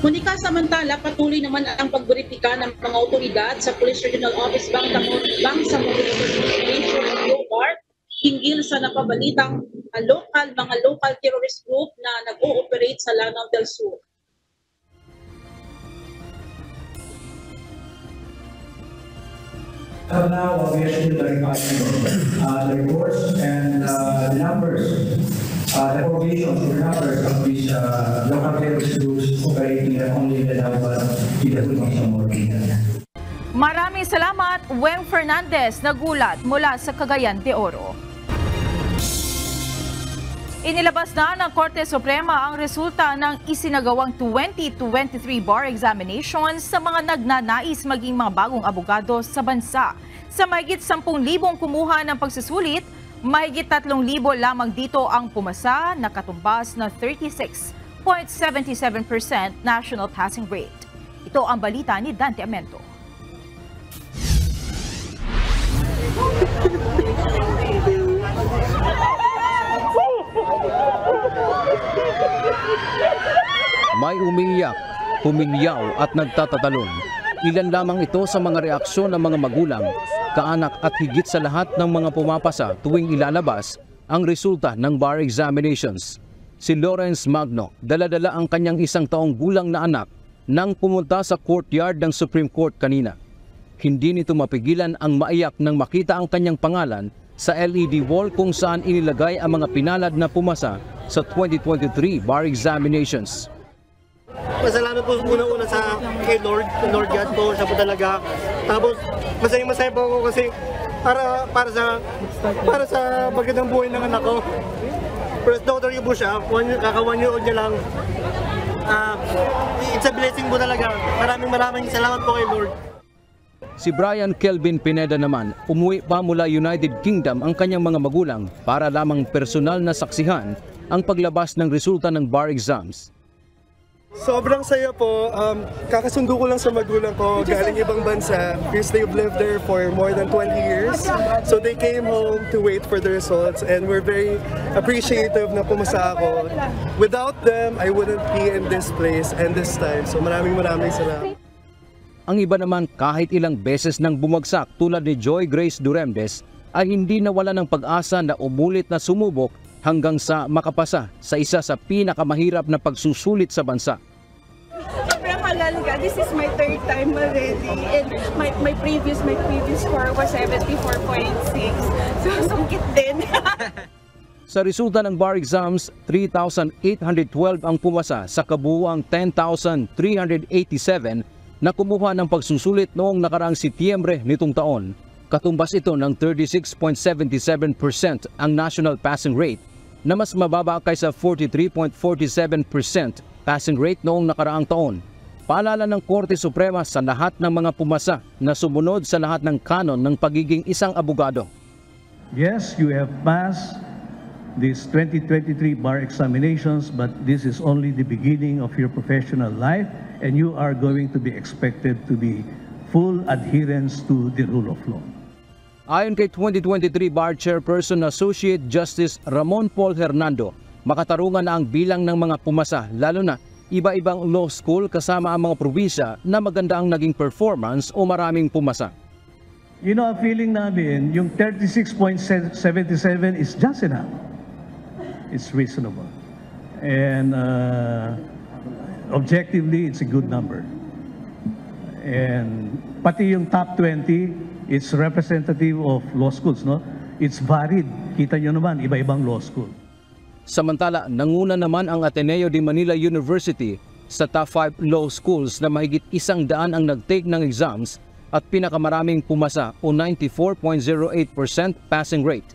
Monica, samantala, patuloy naman ang pagberipika ng mga otoridad sa Police Regional Office Bangsamoro Administration ng Yobart hinggil sa napabalitang mga local terrorist group na nag-ooperate sa Lanao del Sur. Now we are still verifying the reports and the numbers, the formation of the numbers of these local terrorist groups operating only in the Bangsamoro region. Maraming salamat, Weng Fernandez, nagulat mula sa Cagayan de Oro. Inilabas na ng Korte Suprema ang resulta ng isinagawang 2023 bar examinations sa mga nagnanais maging mga bagong abogado sa bansa. Sa mahigit 10,000 kumuha ng pagsusulit, mahigit 3,000 lamang dito ang pumasa, nakatumbas na 36.77% national passing rate. Ito ang balita ni Dante Amento. May umiiyak, huminyaw at nagtatatalon. Ilan lamang ito sa mga reaksyon ng mga magulang, kaanak at higit sa lahat ng mga pumapasa tuwing ilalabas ang resulta ng bar examinations. Si Lawrence Magno, dala-dala ang kanyang 1 taong gulang na anak nang pumunta sa courtyard ng Supreme Court kanina. Hindi nito mapigilan ang maiyak nang makita ang kanyang pangalan sa LED wall kung saan inilagay ang mga pinalad na pumasa sa 2023 bar examinations. Pasalamat po una-una sa kay Lord God po, siya po talaga Tapos masaya po ako kasi para sa magandang buhay ng anak ko. First daughter niyo po siya, kaka 1 year old niya lang. It's a blessing po talaga. Maraming salamat po kay Lord. Si Brian Kelvin Pineda naman, umuwi pa mula United Kingdom ang kanyang mga magulang para lamang personal na saksihan ang paglabas ng resulta ng bar exams. Sobrang saya po. Kakasundo ko lang sa magulang ko galing ibang bansa because they've lived there for more than 20 years. So they came home to wait for the results and we're very appreciative na pumasa ako. Without them, I wouldn't be in this place and this time. So maraming salamat. Ang iba naman kahit ilang beses nang bumagsak tulad ni Joy Grace Duremdes ay hindi nawala ng pag-asa na umulit na sumubok hanggang sa makapasa sa isa sa pinakamahirap na pagsusulit sa bansa. Sobrang halaga. This is my third time already and my previous score was 74.6. So sungkit din. Sa resulta ng bar exams, 3,812 ang pumasa sa kabuuang 10,387 na kumuha ng pagsusulit noong nakaraang Setyembre nitong taon. Katumbas ito ng 36.77% ang national passing rate na mas mababa kaysa 43.47% passing rate noong nakaraang taon. Paalala ng Korte Suprema sa lahat ng mga pumasa na sumunod sa lahat ng kanon ng pagiging isang abogado. Yes, you have passed these 2023 bar examinations, but this is only the beginning of your professional life and you are going to be expected to be full adherence to the rule of law. Ayon kay 2023 Bar Chairperson Associate Justice Ramon Paul Hernando, makatarungan na ang bilang ng mga pumasa lalo na iba-ibang law school kasama ang mga probinsya na maganda ang naging performance o maraming pumasa. You know, ang feeling namin, yung 36.77 is just enough. It's reasonable. And objectively, it's a good number. And pati yung top 20, it's representative of law schools, no? It's varied. Kita nyo naman, iba-ibang law school. Samantala, nanguna naman ang Ateneo de Manila University sa top 5 law schools na mahigit 100 ang nag-take ng exams at pinakamaraming pumasa o 94.08% passing rate.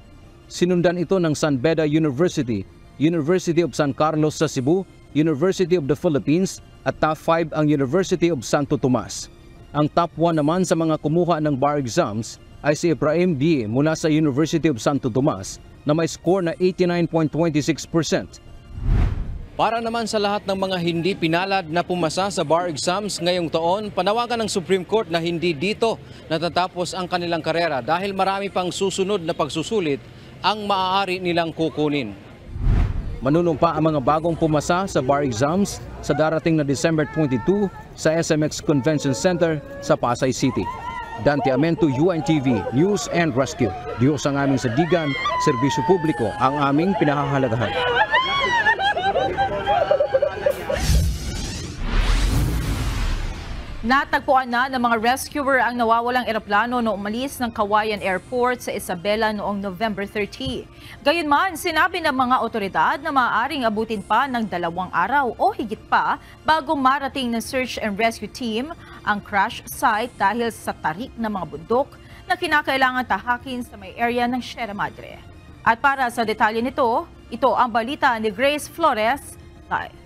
Sinundan ito ng San Beda University, University of San Carlos sa Cebu, University of the Philippines at top 5 ang University of Santo Tomas. Ang top 1 naman sa mga kumuha ng bar exams ay si Ephraim D. mula sa University of Santo Tomas na may score na 89.26%. Para naman sa lahat ng mga hindi pinalad na pumasa sa bar exams ngayong taon, panawagan ng Supreme Court na hindi dito natatapos ang kanilang karera dahil marami pang susunod na pagsusulit ang maaari nilang kukunin. Manunumpa ang mga bagong pumasa sa bar exams sa darating na December 22 sa SMX Convention Center sa Pasay City. Dante Amento, UNTV, News and Rescue. Diyos ang aming sadigan, serbisyo publiko ang aming pinahahalagahan. Natagpuan na ng mga rescuer ang nawawalang eroplano na umalis ng Kawayan Airport sa Isabela noong November 30. Gayunman, sinabi ng mga otoridad na maaaring abutin pa ng 2 araw o higit pa bago marating ng search and rescue team ang crash site dahil sa tarik ng mga bundok na kinakailangan tahakin sa may area ng Sierra Madre. At para sa detalye nito, ito ang balita ni Grace Flores live.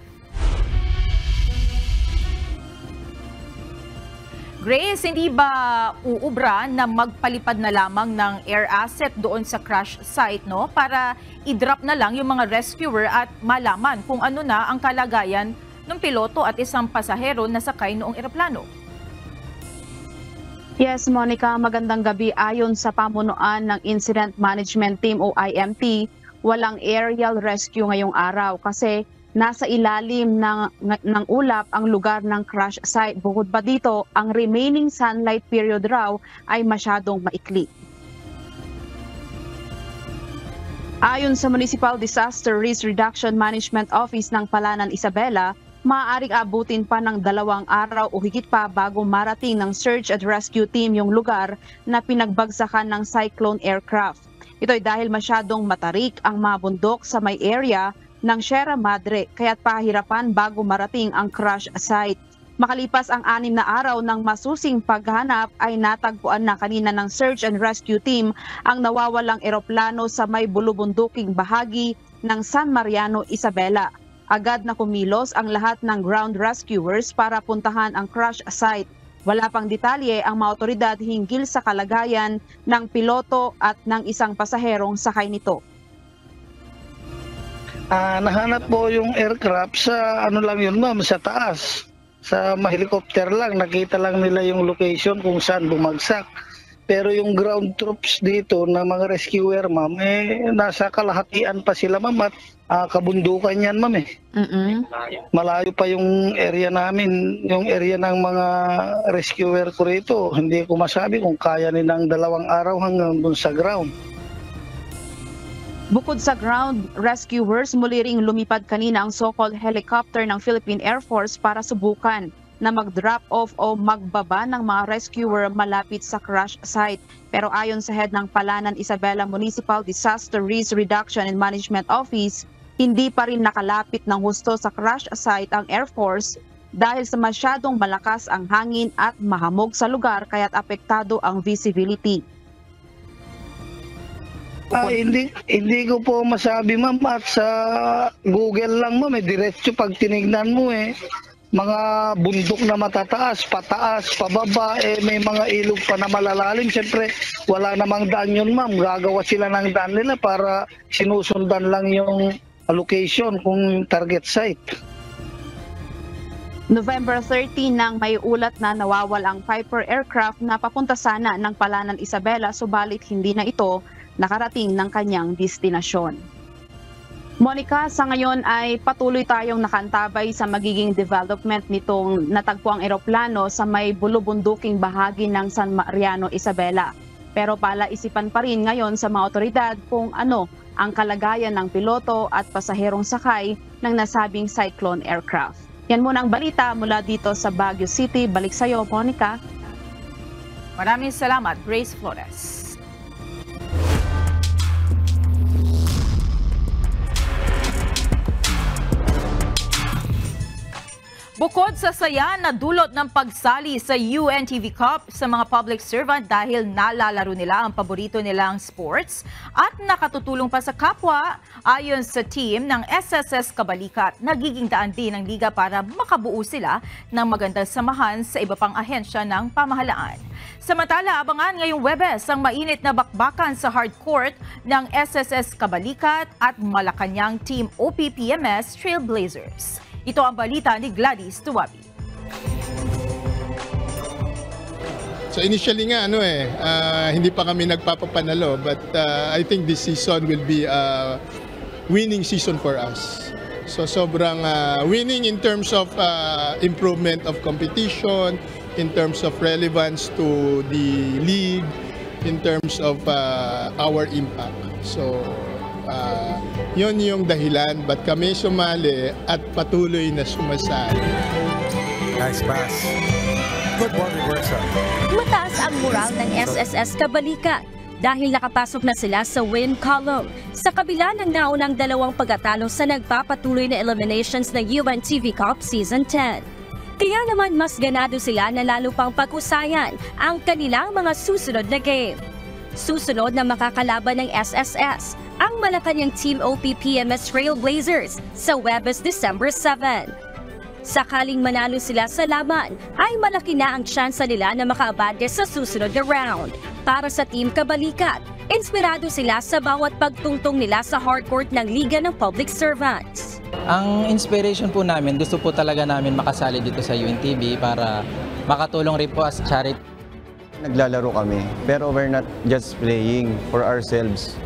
Grace, hindi ba uubra na magpalipad na lamang ng air asset doon sa crash site, no? Para i-drop na lang yung mga rescuer at malaman kung ano na ang kalagayan ng piloto at isang pasahero na sakay noong eroplano. Yes, Monica, magandang gabi. Ayon sa pamunuan ng Incident Management Team o IMT, walang aerial rescue ngayong araw kasi nasa ilalim ng ulap ang lugar ng crash site. Bukod pa dito, ang remaining sunlight period raw ay masyadong maikli. Ayon sa Municipal Disaster Risk Reduction Management Office ng Palanan, Isabela, maaaring abutin pa ng 2 araw o higit pa bago marating ng search and rescue team yung lugar na pinagbagsakan ng cyclone aircraft. Ito'y dahil masyadong matarik ang mga bundok sa may area ng Sierra Madre, kaya't pahirapan bago marating ang crash site. Makalipas ang 6 na araw ng masusing paghahanap ay natagpuan na kanina ng search and rescue team ang nawawalang eroplano sa may bulubunduking bahagi ng San Mariano, Isabela. Agad na kumilos ang lahat ng ground rescuers para puntahan ang crash site. Wala pang detalye ang mga otoridad hinggil sa kalagayan ng piloto at ng isang pasaherong sakay nito. Nahanap po yung aircraft sa ano lang yun ma'am, sa taas. Sa helicopter lang, nakita lang nila yung location kung saan bumagsak. Pero yung ground troops dito na mga rescuer ma'am, nasa kalahatian pa sila ma'am at kabundukan yan ma'am . Malayo pa yung area namin, yung area ng mga rescuer ko rito. Hindi ko masabi kung kaya nilang 2 araw hanggang dun sa ground. Bukod sa ground rescuers, muli ring lumipad kanina ang so-called helicopter ng Philippine Air Force para subukan na mag-drop off o magbaba ng mga rescuer malapit sa crash site. Pero ayon sa head ng Palanan Isabela Municipal Disaster Risk Reduction and Management Office, hindi pa rin nakalapit ng husto sa crash site ang Air Force dahil sa masyadong malakas ang hangin at mahamog sa lugar kaya't apektado ang visibility. Hindi ko po masabi ma'am at sa Google lang ma'am, diretso pag tinignan mo mga bundok na matataas, pataas, pababa, may mga ilog pa na malalalim. Siyempre wala namang daan yun ma'am, gagawa sila ng daan nila para sinusundan lang yung location kung target site. November 13 nang may ulat na nawawalang Piper aircraft na papunta sana ng Palanan Isabela subalit hindi na ito nakarating ng kanyang destinasyon. Monica, sa ngayon ay patuloy tayong nakantabay sa magiging development nitong natagpuang eroplano sa may bulubunduking bahagi ng San Mariano, Isabela. Pero palaisipan pa rin ngayon sa mga otoridad kung ano ang kalagayan ng piloto at pasaherong sakay ng nasabing Cyclone aircraft. Yan muna ang balita mula dito sa Baguio City. Balik sa iyo, Monica. Maraming salamat, Grace Flores. Bukod sa saya na dulot ng pagsali sa UNTV Cup sa mga public servant dahil nalalaro nila ang paborito nilang sports at nakatutulong pa sa kapwa, ayon sa team ng SSS Kabalikat, nagiging daan din ng liga para makabuo sila ng magandang samahan sa iba pang ahensya ng pamahalaan. Samantala, abangan ngayong Webes ang mainit na bakbakan sa hardcourt ng SSS Kabalikat at Malacanang Team OPPMS Trailblazers. Ito ang balita ni Gladys Tuwabi. So initially nga hindi pa kami nagpapapanalo, but I think this season will be a winning season for us. So sobrang winning in terms of improvement of competition, in terms of relevance to the league, in terms of our impact. So yun yung dahilan ba't kami sumali at patuloy na sumasali. Nice pass. Good ball reversal. Mataas ang moral ng SSS Kabalikat dahil nakapasok na sila sa win column sa kabila ng naunang 2 pagkatalo sa nagpapatuloy na eliminations ng UNTV Cup Season 10. Kaya naman mas ganado sila na lalo pang paghusayan ang kanilang mga susunod na game. Susunod na makakalaban ng SSS ang Malacanang Team OPPMS Trailblazers sa Webes December 7. Sakaling manalo sila sa laban, ay malaki na ang tsansa nila na makaabante sa susunod na round. Para sa Team Kabalikat, inspirado sila sa bawat pagtungtong nila sa hardcourt ng Liga ng Public Servants. Ang inspiration po namin, gusto po talaga namin makasali dito sa UNTV para makatulong rin po as charity. Naglalaro kami, pero we're not just playing for ourselves.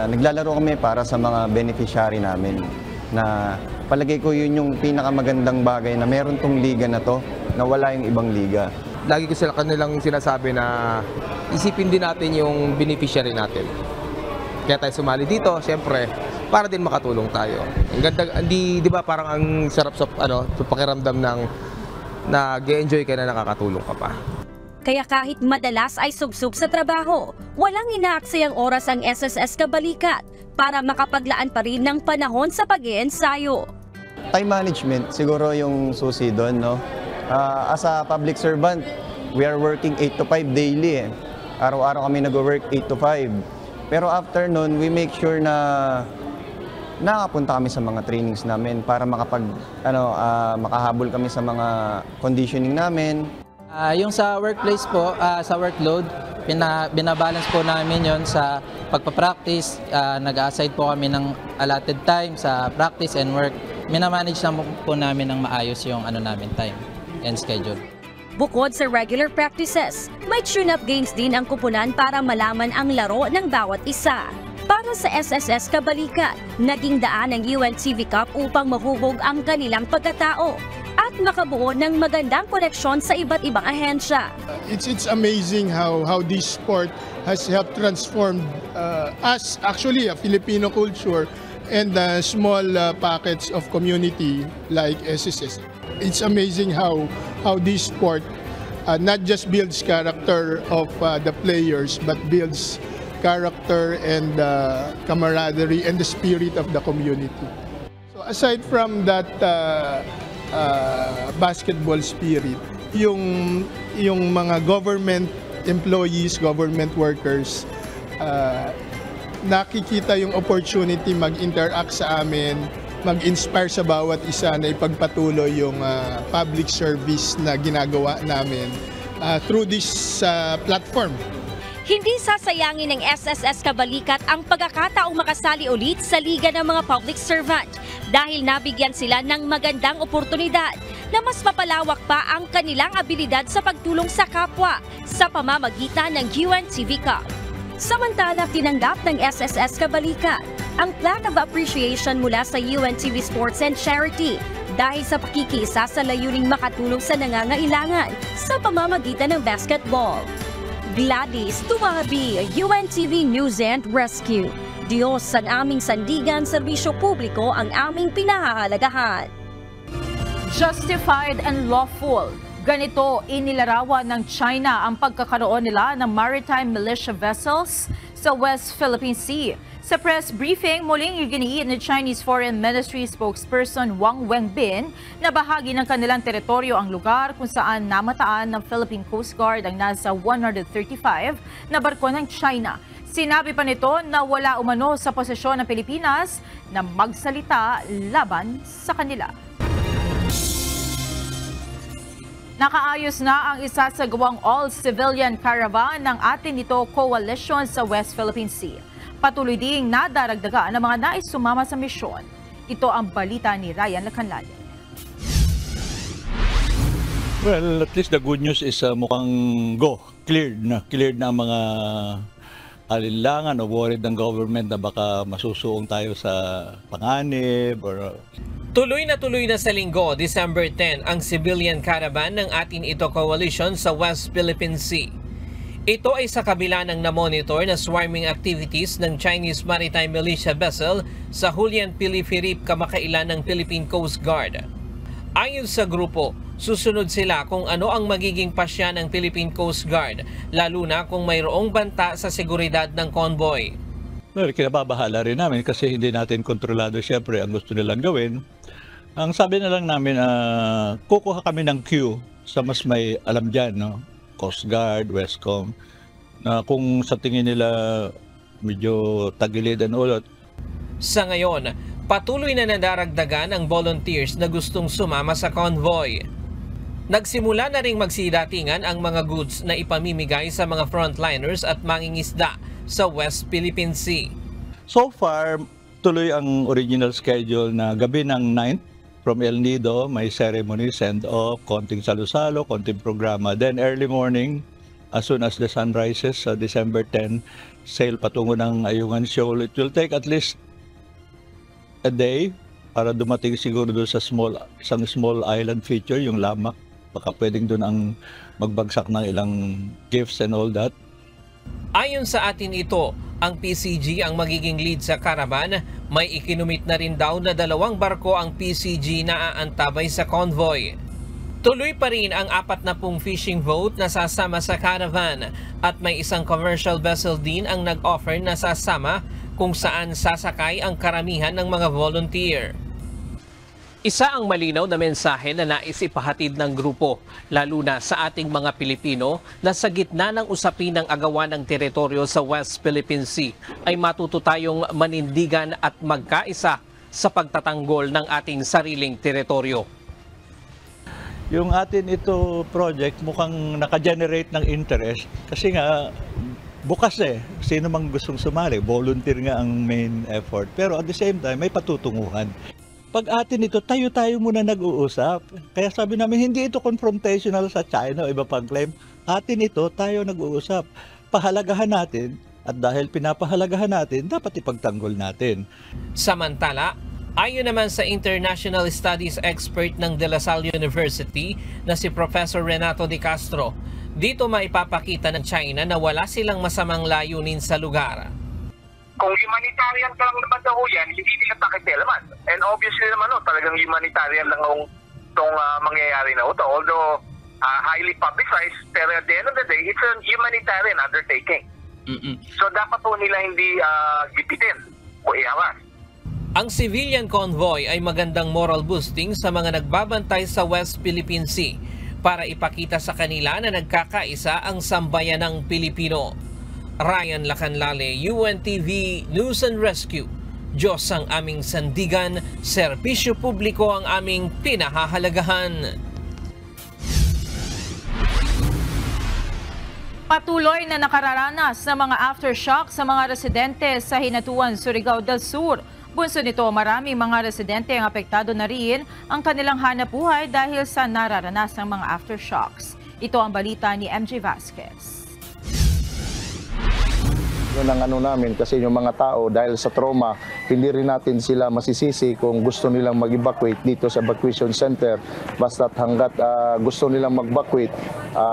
Naglalaro kami para sa mga beneficiary namin na palagay ko yun yung pinakamagandang bagay na meron tong liga na to na wala yung ibang liga. Lagi ko sila kanilang sinasabi na isipin din natin yung beneficiary natin. Kaya tayo sumali dito, siyempre, para din makatulong tayo. Ang ganda, di ba parang ang sarap sa pakiramdam ng nag-enjoy ka na nakakatulong ka pa. Kaya kahit madalas ay subsub sa trabaho, walang inaaksayang oras ang SSS Kabalikat para makapaglaan pa rin ng panahon sa pag-iensayo. Time management, siguro yung susi doon, no? As a public servant, we are working 8 to 5 daily. Araw-araw kami nag-work 8 to 5. Pero after nun, we make sure na nakapunta kami sa mga trainings namin para makahabol kami sa mga conditioning namin. Yung sa workplace po, sa workload, binabalance po namin yon sa pagpapractice. Nag-aside po kami ng allotted time sa practice and work. Minamanage na po namin ng maayos yung namin time and schedule. Bukod sa regular practices, may tune-up games din ang kupunan para malaman ang laro ng bawat isa. Para sa SSS Kabalikat, naging daan ng UNTV Cup upang mahubog ang kanilang pagkatao at makabuo ng magandang koneksyon sa iba't ibang ahensya. It's amazing how this sport has helped transform us, actually, a Filipino culture and small pockets of community like SSS. It's amazing how this sport not just builds character of the players but builds character and camaraderie and the spirit of the community. So aside from that basketball spirit, yung mga government employees, government workers, nakikita yung opportunity mag-interact sa amin, mag-inspire sa bawat isa na ipagpatuloy yung public service na ginagawa namin through this platform. Hindi sasayangin ng SSS Kabalikat ang pagkakataong makasali ulit sa Liga ng mga Public Servant dahil nabigyan sila ng magandang oportunidad na mas mapalawak pa ang kanilang abilidad sa pagtulong sa kapwa sa pamamagitan ng UNTV Cup. Samantala, tinanggap ng SSS Kabalikat ang Plaque of Appreciation mula sa UNTV Sports and Charity dahil sa pakikisa sa layuning makatulong sa nangangailangan sa pamamagitan ng basketball. Gladys Tumahabi, UNTV News and Rescue. Diyos ang aming sandigan, serbisyo publiko ang aming pinahahalagahan. Justified and lawful. Ganito inilarawan ng China ang pagkakaroon nila ng maritime militia vessels sa West Philippine Sea. Sa press briefing, muling iginiit ni Chinese Foreign Ministry spokesperson Wang Wenbin na bahagi ng kanilang teritoryo ang lugar kung saan namataan ng Philippine Coast Guard ang nasa 135 na barko ng China. Sinabi pa nito na wala umano sa posisyon ng Pilipinas na magsalita laban sa kanila. Nakaayos na ang isasagawang all-civilian caravan ng atin ito coalition sa West Philippine Sea. Patuloy ding nadaragdagan ng mga nais sumama sa misyon. Ito ang balita ni Ryan Lacanlade. Well, at least the good news is mukhang cleared na ang mga alinlangan o worried ng government na baka masusuong tayo sa panganib or... Tuloy na sa linggo, December 10, ang civilian caravan ng atin ito coalition sa West Philippine Sea. Ito ay sa kabila ng na-monitor na swarming activities ng Chinese Maritime Militia Vessel sa Julian Pilifirip kamakailan ng Philippine Coast Guard. Ayon sa grupo, susunod sila kung ano ang magiging pasya ng Philippine Coast Guard, lalo na kung mayroong banta sa seguridad ng convoy. Well, kinababahala rin namin kasi hindi natin kontrolado siyempre ang gusto nilang gawin. Ang sabi na lang namin, kukuha kami ng queue sa mas may alam dyan, no? Coast Guard, Westcom, na kung sa tingin nila medyo tagilid and ulot. Sa ngayon, patuloy na nadaragdagan ang volunteers na gustong sumama sa convoy. Nagsimula na ring magsidatingan ang mga goods na ipamimigay sa mga frontliners at mangingisda sa West Philippine Sea. So far, tuloy ang original schedule na gabi ng 9th from El Nido, may ceremony, send-off, konting salo-salo, konting programa. Then early morning, as soon as the sun rises, December 10, sail patungo ng Ayungan Shoal. It will take at least a day para dumating siguro doon sa isang small island feature, yung Lamak. Baka pwedeng doon ang magbagsak ng ilang gifts and all that. Ayon sa atin ito, ang PCG ang magiging lead sa caravan. May ikinumit na rin daw na 2 barko ang PCG na aantabay sa convoy. Tuloy pa rin ang 40 fishing boat na sasama sa caravan at may isang commercial vessel din ang nag-offer na sasama kung saan sasakay ang karamihan ng mga volunteer. Isa ang malinaw na mensahe na nais ipahatid ng grupo, lalo na sa ating mga Pilipino na sa gitna ng usapin ng agawan ng teritoryo sa West Philippine Sea ay matuto tayong manindigan at magkaisa sa pagtatanggol ng ating sariling teritoryo. Yung atin ito project mukhang naka-generate ng interest kasi nga bukas sino mang gustong sumali, volunteer nga ang main effort. Pero at the same time may patutunguhan. Pag atin ito, tayo-tayo muna nag-uusap. Kaya sabi namin, hindi ito confrontational sa China o iba pang claim. Atin ito, tayo nag-uusap. Pahalagahan natin at dahil pinapahalagahan natin, dapat ipagtanggol natin. Samantala, ayon naman sa international studies expert ng De La Salle University na si Professor Renato De Castro, dito maipapakita ng China na wala silang masamang layunin sa lugar. Kung humanitarian ka lang naman daw yan, hindi nila pakikialaman. And obviously naman, talagang humanitarian lang itong mangyayari na ito. Although highly publicized, pero at the end of the day, it's a humanitarian undertaking. So dapat po nila hindi gipitin o ihawas. Ang civilian convoy ay magandang moral boosting sa mga nagbabantay sa West Philippine Sea para ipakita sa kanila na nagkakaisa ang sambayan ng Pilipino. Ryan Lacanlale, UNTV News and Rescue. Diyos ang aming sandigan, serbisyo publiko ang aming pinahahalagahan. Patuloy na nakararanas ng mga aftershock sa mga residente sa Hinatuan, Surigao del Sur. Bunso nito, maraming mga residente ang apektado na rin ang kanilang hanapbuhay dahil sa nararanas ng mga aftershocks. Ito ang balita ni MJ Vasquez. Yun ang namin kasi yung mga tao dahil sa trauma, hindi rin natin sila masisisi kung gusto nilang mag-evacuate dito sa evacuation center. Basta't hanggat gusto nilang mag-evacuate,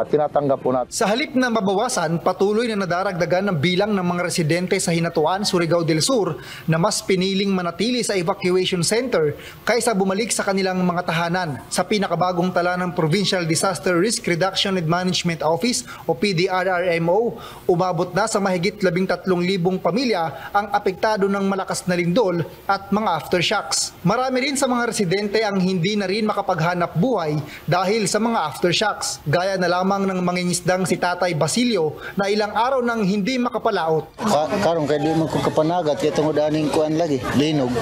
tinatanggap po natin. Sa halip na mabawasan, patuloy na nadaragdagan ng bilang ng mga residente sa Hinatuan, Surigao del Sur na mas piniling manatili sa evacuation center kaysa bumalik sa kanilang mga tahanan. Sa pinakabagong tala ng Provincial Disaster Risk Reduction and Management Office o PDRRMO, umabot na sa mahigit 13,000 pamilya ang apektado ng malakas na lindol at mga aftershocks. Marami rin sa mga residente ang hindi na rin makapaghanap buhay dahil sa mga aftershocks. Gaya na lamang ng mangingisdang si Tatay Basilio na ilang araw nang hindi makapalaot. Karon kay di man ko kapanagat kay tungod aning kuan lagi, linog,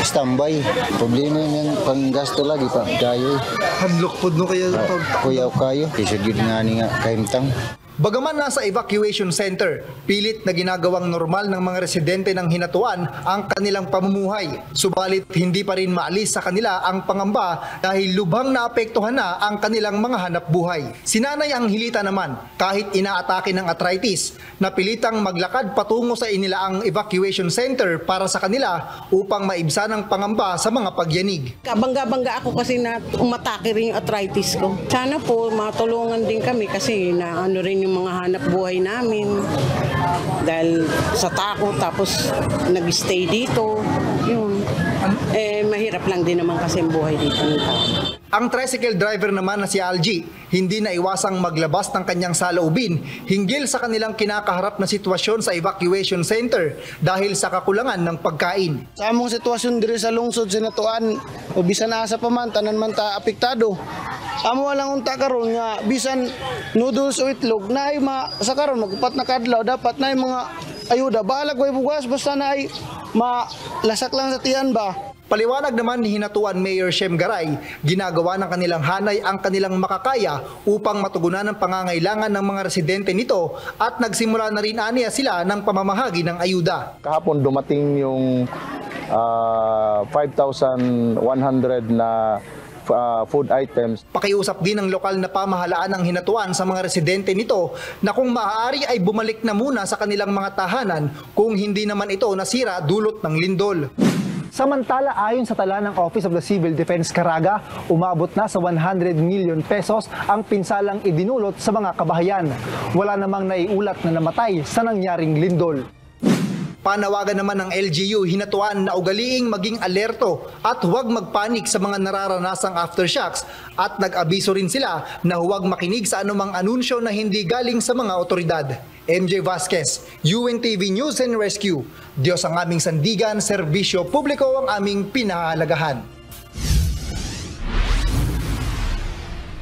standby. Problema yan panggasto lagi pa dayo. Hadlok pud no kayo kuyaw kayo, isa gyud nga ni nga kahimtang. Bagaman nasa evacuation center, pilit na ginagawang normal ng mga residente ng Hinatuan ang kanilang pamumuhay. Subalit hindi pa rin maalis sa kanila ang pangamba dahil lubhang naapektuhan na ang kanilang mga hanap buhay. Si Nanay Angelita naman, kahit inaatake ng arthritis, napilitang maglakad patungo sa inilaang evacuation center para sa kanila upang maibsan ang pangamba sa mga pagyanig. Bangga-bangga ako kasi na umatake rin yung arthritis ko. Sana po matulungan din kami kasi na ano rin yung mga hanap buhay namin dahil sa takot tapos nag-stay dito yun. Mahirap lang din naman kasi ang buhay dito ng tao. Ang tricycle driver naman na si Algie, hindi na iwasang maglabas ng kanyang saloobin hinggil sa kanilang kinakaharap na sitwasyon sa evacuation center dahil sa kakulangan ng pagkain. Sa among sitwasyon diri sa lungsod sa Hinatuan, o bisan asa pa man tanan man ta apektado. Amo lang unta karon nga bisan noodles o itlog na ay sa karon magupat na kadlaw dapat na mga ayuda balag way bugas basta na ay malasak lang sa tiyan ba. Paliwanag naman ni Hinatuan Mayor Shem Garay, ginagawa ng kanilang hanay ang kanilang makakaya upang matugunan ang pangangailangan ng mga residente nito at nagsimula na rin aniya sila ng pamamahagi ng ayuda. Kahapon dumating yung 5,100 na food items. Pakiusap din ng lokal na pamahalaan ng Hinatuan sa mga residente nito na kung maaari ay bumalik na muna sa kanilang mga tahanan kung hindi naman ito nasira dulot ng lindol. Samantala, ayon sa tala ng Office of the Civil Defense Caraga, umabot na sa 100 million pesos ang pinsalang idinulot sa mga kabahayan. Wala namang naiulat na namatay sa nangyaring lindol. Panawagan naman ng LGU Hinatuan na ugaliing maging alerto at huwag magpanik sa mga nararanasang aftershocks at nag-abiso rin sila na huwag makinig sa anumang anunsyo na hindi galing sa mga otoridad. MJ Vasquez, UNTV News and Rescue. Diyos ang aming sandigan, serbisyo publiko ang aming pinahalagahan.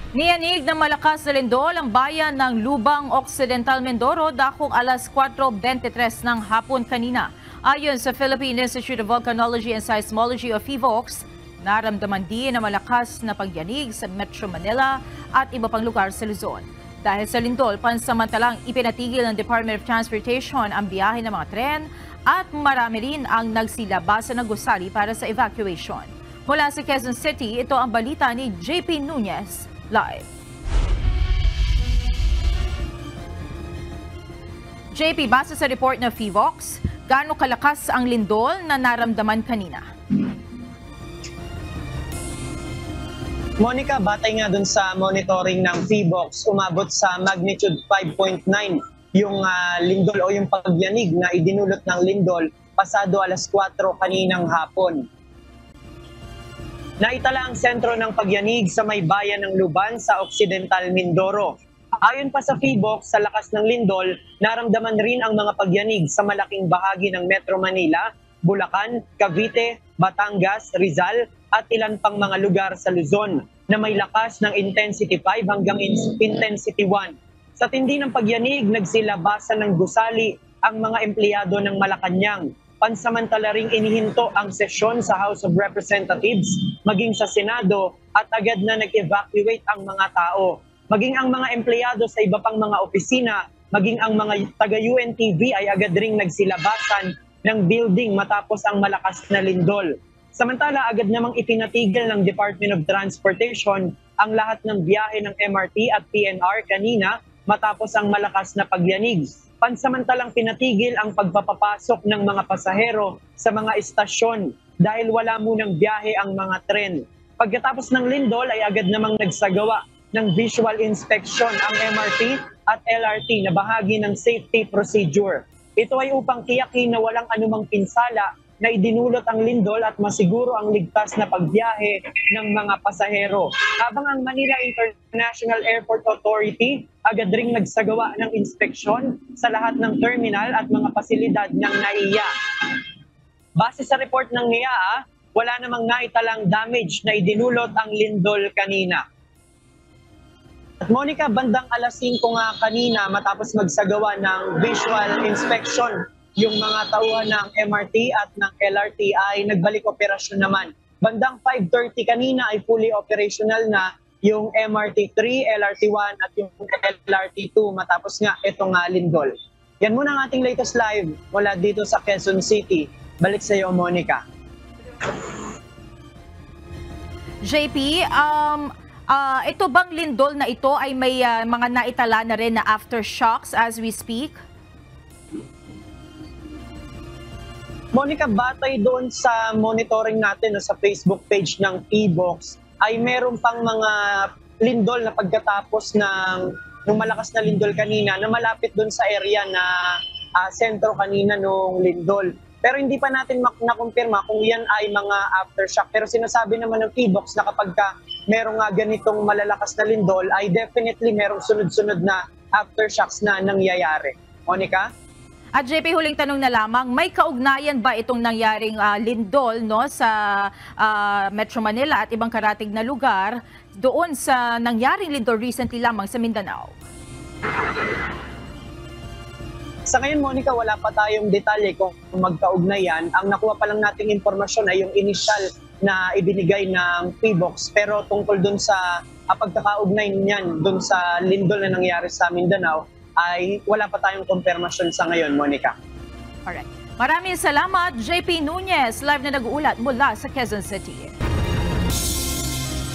Niyanig ng malakas na lindol ang bayan ng Lubang Occidental, Mindoro dakong alas 4:23 ng hapon kanina. Ayon sa Philippine Institute of Volcanology and Seismology o PHIVOLCS, naramdaman din na malakas na pagyanig sa Metro Manila at iba pang lugar sa Luzon. Dahil sa lindol, pansamantalang ipinatigil ng Department of Transportation ang biyahe ng mga tren at marami rin ang nagsilabasan ng gusali para sa evacuation. Mula sa Quezon City, ito ang balita ni JP Nunez live. JP, base sa report ng PHIVOLCS, gaano kalakas ang lindol na naramdaman kanina? Monica, batay nga dun sa monitoring ng PHIVOLCS, umabot sa magnitude 5.9 yung lindol o yung pagyanig na idinulot ng lindol pasado alas 4 kaninang hapon. Naitala ang sentro ng pagyanig sa may bayan ng Luban sa Occidental Mindoro. Ayon pa sa PHIVOLCS, sa lakas ng lindol, naramdaman rin ang mga pagyanig sa malaking bahagi ng Metro Manila, Bulacan, Cavite, Batangas, Rizal at ilan pang mga lugar sa Luzon na may lakas ng intensity 5 hanggang intensity 1. Sa tindi ng pagyanig, nagsilabasan ng gusali ang mga empleyado ng Malacanang. Pansamantala ring inihinto ang sesyon sa House of Representatives, maging sa Senado at agad na nag-evacuate ang mga tao. Maging ang mga empleyado sa iba pang mga opisina, maging ang mga taga-UNTV ay agad ring nagsilabasan ng building matapos ang malakas na lindol. Samantala, agad namang ipinatigil ng Department of Transportation ang lahat ng biyahe ng MRT at PNR kanina matapos ang malakas na pagyanig. Pansamantalang pinatigil ang pagpapapasok ng mga pasahero sa mga istasyon dahil wala munang biyahe ang mga tren. Pagkatapos ng lindol ay agad namang nagsagawa ng visual inspection ang MRT at LRT na bahagi ng safety procedure. Ito ay upang tiyakin na walang anumang pinsala na idinulot ang lindol at masiguro ang ligtas na pagbiyahe ng mga pasahero. Habang ang Manila International Airport Authority agad ring nagsagawa ng inspeksyon sa lahat ng terminal at mga pasilidad ng NAIA. Base sa report ng NAIA, wala namang naitalang damage na idinulot ang lindol kanina. At Monica, bandang alas 5 nga kanina matapos magsagawa ng visual inspection, yung mga tauhan ng MRT at ng LRT ay nagbalik operasyon naman. Bandang 5:30 kanina ay fully operational na yung MRT 3, LRT 1 at yung LRT 2 matapos nga itong lindol. Yan muna ang ating latest live mula dito sa Quezon City. Balik sa iyo, Monica. JP, ito bang lindol na ito ay may mga naitala na rin na aftershocks as we speak? Monica, batay doon sa monitoring natin sa Facebook page ng PHIVOLCS ay meron pang mga lindol na pagkatapos ng malakas na lindol kanina na malapit doon sa area na sentro kanina nung lindol. Pero hindi pa natin nakumpirma kung yan ay mga aftershock. Pero sinasabi naman ng PHIVOLCS na kapag merong ganitong malalakas na lindol ay definitely merong sunod-sunod na aftershocks na nangyayari. Monica? At JP, huling tanong na lamang, may kaugnayan ba itong nangyaring lindol sa Metro Manila at ibang karatig na lugar doon sa nangyaring lindol recently lamang sa Mindanao? Sa ngayon, Monica, wala pa tayong detalye kung magkaugnayan. Ang nakuha pa lang nating impormasyon ay yung initial na ibinigay ng PHIVOLCS. Pero tungkol doon sa pagkakaugnay niyan doon sa lindol na nangyari sa Mindanao, ay wala pa tayong kumpirmasyon sa ngayon, Monica. Alright. Maraming salamat, JP Nunez, live na nag-uulat mula sa Quezon City.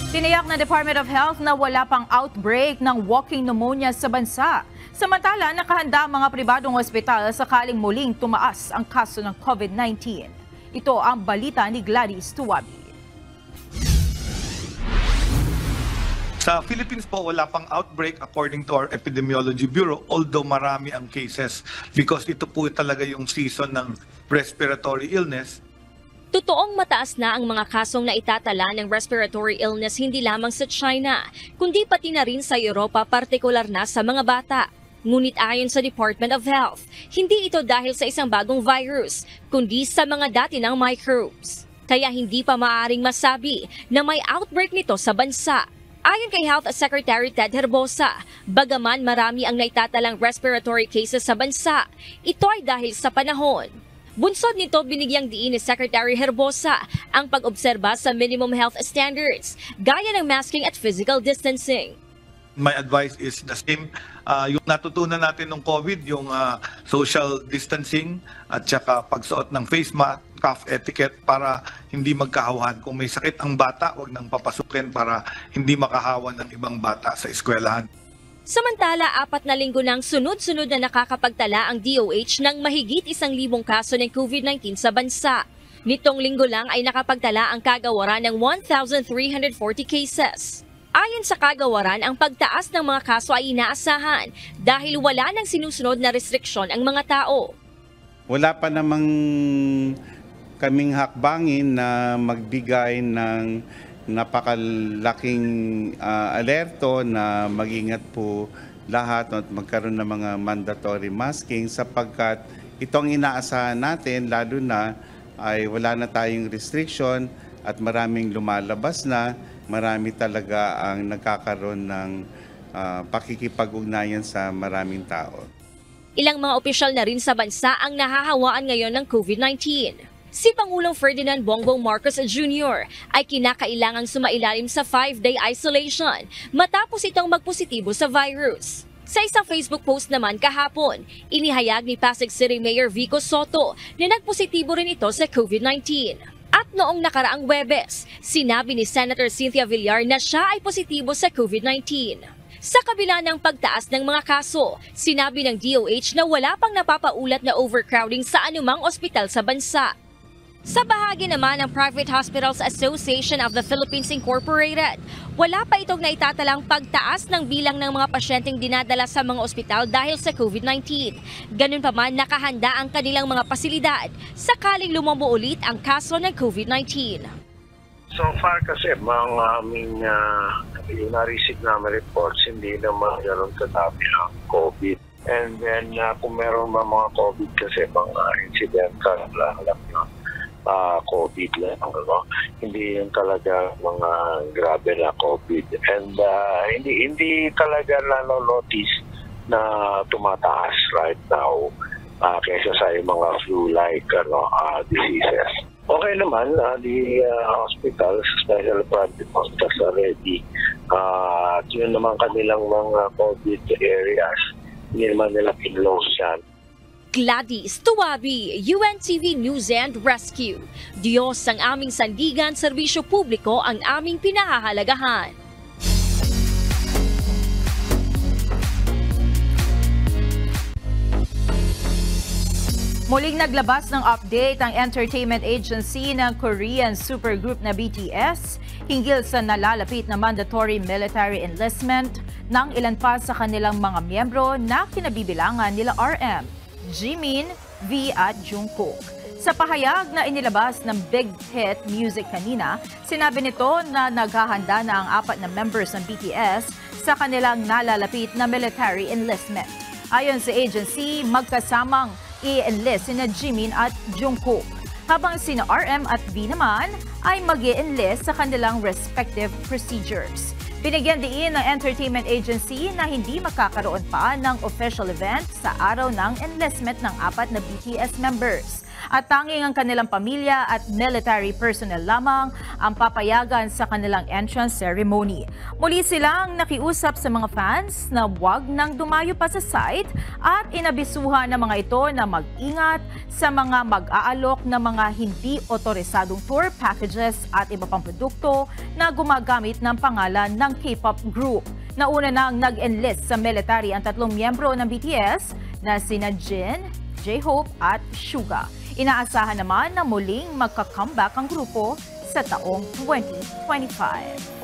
Tiniyak ng Department of Health na wala pang outbreak ng walking pneumonia sa bansa. Samantala, nakahanda ang mga pribadong ospital sakaling muling tumaas ang kaso ng COVID-19. Ito ang balita ni Gladys Tuwabi. Sa Philippines po, wala pang outbreak according to our Epidemiology Bureau, although marami ang cases because ito po talaga yung season ng respiratory illness. Totoong mataas na ang mga kasong naitatala ng respiratory illness hindi lamang sa China, kundi pati na rin sa Europa, partikular na sa mga bata. Ngunit ayon sa Department of Health, hindi ito dahil sa isang bagong virus, kundi sa mga dati ng microbes. Kaya hindi pa maaaring masabi na may outbreak nito sa bansa. Ayon kay Health Secretary Ted Herbosa, bagaman marami ang naitatalang respiratory cases sa bansa, ito ay dahil sa panahon. Bunsod nito, binigyang diin ni Secretary Herbosa ang pag-obserba sa minimum health standards, gaya ng masking at physical distancing. My advice is the same. Yung natutunan natin ng COVID, yung social distancing at saka pagsuot ng face mask, cough etiquette para hindi magkahawan. Kung may sakit ang bata, wag nang papasukin para hindi makahawan ng ibang bata sa eskwelahan. Samantala, 4 na linggo nang sunod-sunod na nakakapagtala ang DOH ng mahigit 1,000 kaso ng COVID-19 sa bansa. Nitong linggo lang ay nakapagtala ang kagawaran ng 1,340 cases. Ayon sa kagawaran, ang pagtaas ng mga kaso ay inaasahan dahil wala nang sinusunod na restriksyon ang mga tao. Wala pa namang kaming hakbangin na magbigay ng napakalaking alerto na mag-ingat po lahat at magkaroon ng mga mandatory masking sapagkat itong inaasahan natin lalo na ay wala na tayong restriction at maraming lumalabas na, marami talaga ang nagkakaroon ng pakikipag-ugnayan sa maraming tao. Ilang mga opisyal na rin sa bansa ang nahahawaan ngayon ng COVID-19. Si Pangulong Ferdinand Bongbong Marcos Jr. ay kinakailangang sumailalim sa 5-day isolation matapos itong magpositibo sa virus. Sa isang Facebook post naman kahapon, inihayag ni Pasig City Mayor Vico Soto na nagpositibo rin ito sa COVID-19. At noong nakaraang Huwebes, sinabi ni Senator Cynthia Villar na siya ay positibo sa COVID-19. Sa kabila ng pagtaas ng mga kaso, sinabi ng DOH na wala pang napapaulat na overcrowding sa anumang ospital sa bansa. Sa bahagi naman ng Private Hospitals Association of the Philippines Incorporated, wala pa itong naitatalang pagtaas ng bilang ng mga pasyenteng dinadala sa mga ospital dahil sa COVID-19. Ganun pa man, nakahanda ang kanilang mga pasilidad sakaling lumambo ulit ang kaso ng COVID-19. So far kasi mga aming yung na-receive namin reports, hindi naman gano'n kadami ang COVID. And then kung meron mga COVID kasi mga incidental lang yun. COVID lang, hindi yung talaga mga grabe na COVID. And hindi talaga nanonotice na tumataas right now kaysa sa mga flu-like diseases. Okay naman, the hospitals, special private hospitals are ready. Yun naman kanilang mga COVID areas, hindi naman nila pinlose yan. Gladys Tuwabi, UNTV News and Rescue. Diyos ang aming sandigan, serbisyo publiko ang aming pinahahalagahan. Muling naglabas ng update ang entertainment agency ng Korean supergroup na BTS hinggil sa nalalapit na mandatory military enlistment ng ilan pa sa kanilang mga miyembro na kinabibilangan nila RM, Jimin, V at Jungkook. Sa pahayag na inilabas ng Big Hit Music kanina, sinabi nito na naghahanda na ang 4 na members ng BTS sa kanilang nalalapit na military enlistment. Ayon sa agency, magkasamang i-enlist sina Jimin at Jungkook, habang sina RM at V naman ay mag-i-enlist sa kanilang respective procedures. Binigyan diin ng entertainment agency na hindi makakaroon pa ng official event sa araw ng enlistment ng 4 na BTS members. At tanging ang kanilang pamilya at military personnel lamang ang papayagan sa kanilang entrance ceremony. Muli silang nakiusap sa mga fans na huwag nang dumayo pa sa site at inabisuhan ng mga ito na mag-ingat sa mga mag-aalok ng mga hindi otorisadong tour packages at iba pang produkto na gumagamit ng pangalan ng K-pop group. Nauna nang nag-enlist sa military ang 3 miyembro ng BTS na sina Jin, J-Hope at Suga. Inaasahan naman na muling magka-comeback ang grupo sa taong 2025.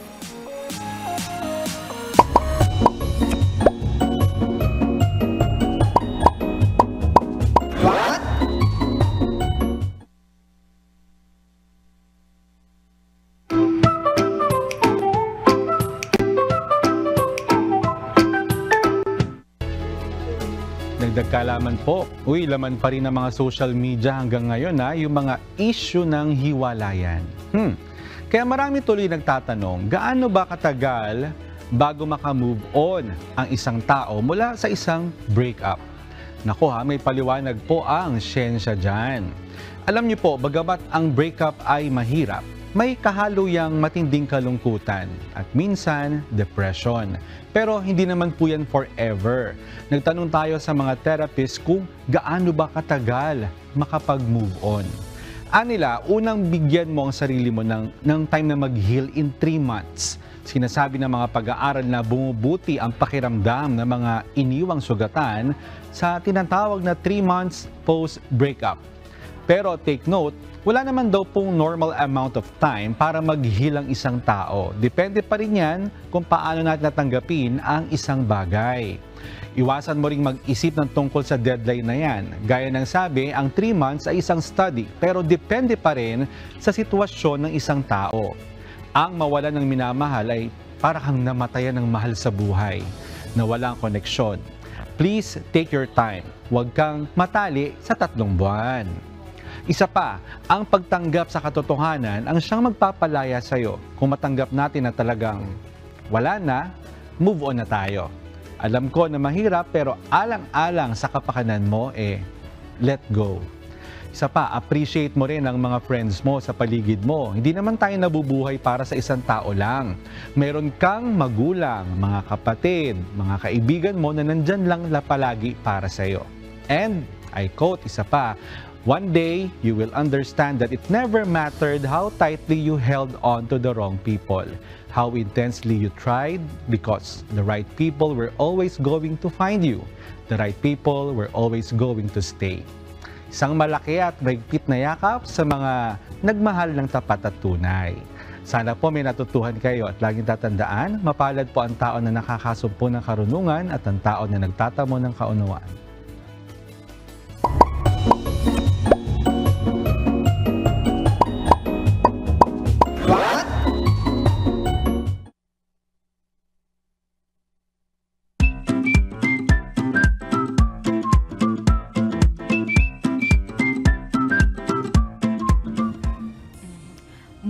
Dagdag kaalaman po, laman pa rin ng mga social media hanggang ngayon yung mga issue ng hiwalayan. Kaya marami tuloy nagtatanong, gaano ba katagal bago makamove on ang isang tao mula sa isang breakup? Naku ha, may paliwanag po ang siyensya dyan. Alam niyo po, bagamat ang breakup ay mahirap, may kahaluyang matinding kalungkutan at minsan depression. Pero hindi naman po yan forever. Nagtanong tayo sa mga therapist kung gaano ba katagal makapag-move on. Anila, unang bigyan mo ang sarili mo ng time na mag-heal in 3 months. Sinasabi ng mga pag-aaral na bumubuti ang pakiramdam ng mga iniwang sugatan sa tinatawag na 3 months post-breakup. Pero take note, wala naman daw pong normal amount of time para mag-heal ang isang tao. Depende pa rin yan kung paano natin natanggapin ang isang bagay. Iwasan mo ring mag-isip ng tungkol sa deadline na yan. Gaya ng sabi, ang 3 months ay isang study, pero depende pa rin sa sitwasyon ng isang tao. Ang mawalan ng minamahal ay para kang namatayan ng mahal sa buhay, na walang koneksyon. Please take your time. Huwag kang matali sa 3 buwan. Isa pa, ang pagtanggap sa katotohanan ang siyang magpapalaya sa iyo. Kung matanggap natin na talagang wala na, move on na tayo. Alam ko na mahirap pero alang-alang sa kapakanan mo, let go. Isa pa, appreciate mo rin ang mga friends mo sa paligid mo. Hindi naman tayo nabubuhay para sa isang tao lang. Meron kang magulang, mga kapatid, mga kaibigan mo na nandyan lang palagi para sa iyo. And, I quote, isa pa, one day, you will understand that it never mattered how tightly you held on to the wrong people, how intensely you tried, because the right people were always going to find you. The right people were always going to stay. Isang malaki at mahigpit na yakap sa mga nagmahal ng tapat at tunay. Sana po may natutuhan kayo at laging tatandaan, mapalad po ang tao na nakakasumpo ng karunungan at ang tao na nagtatamo ng kaunawaan.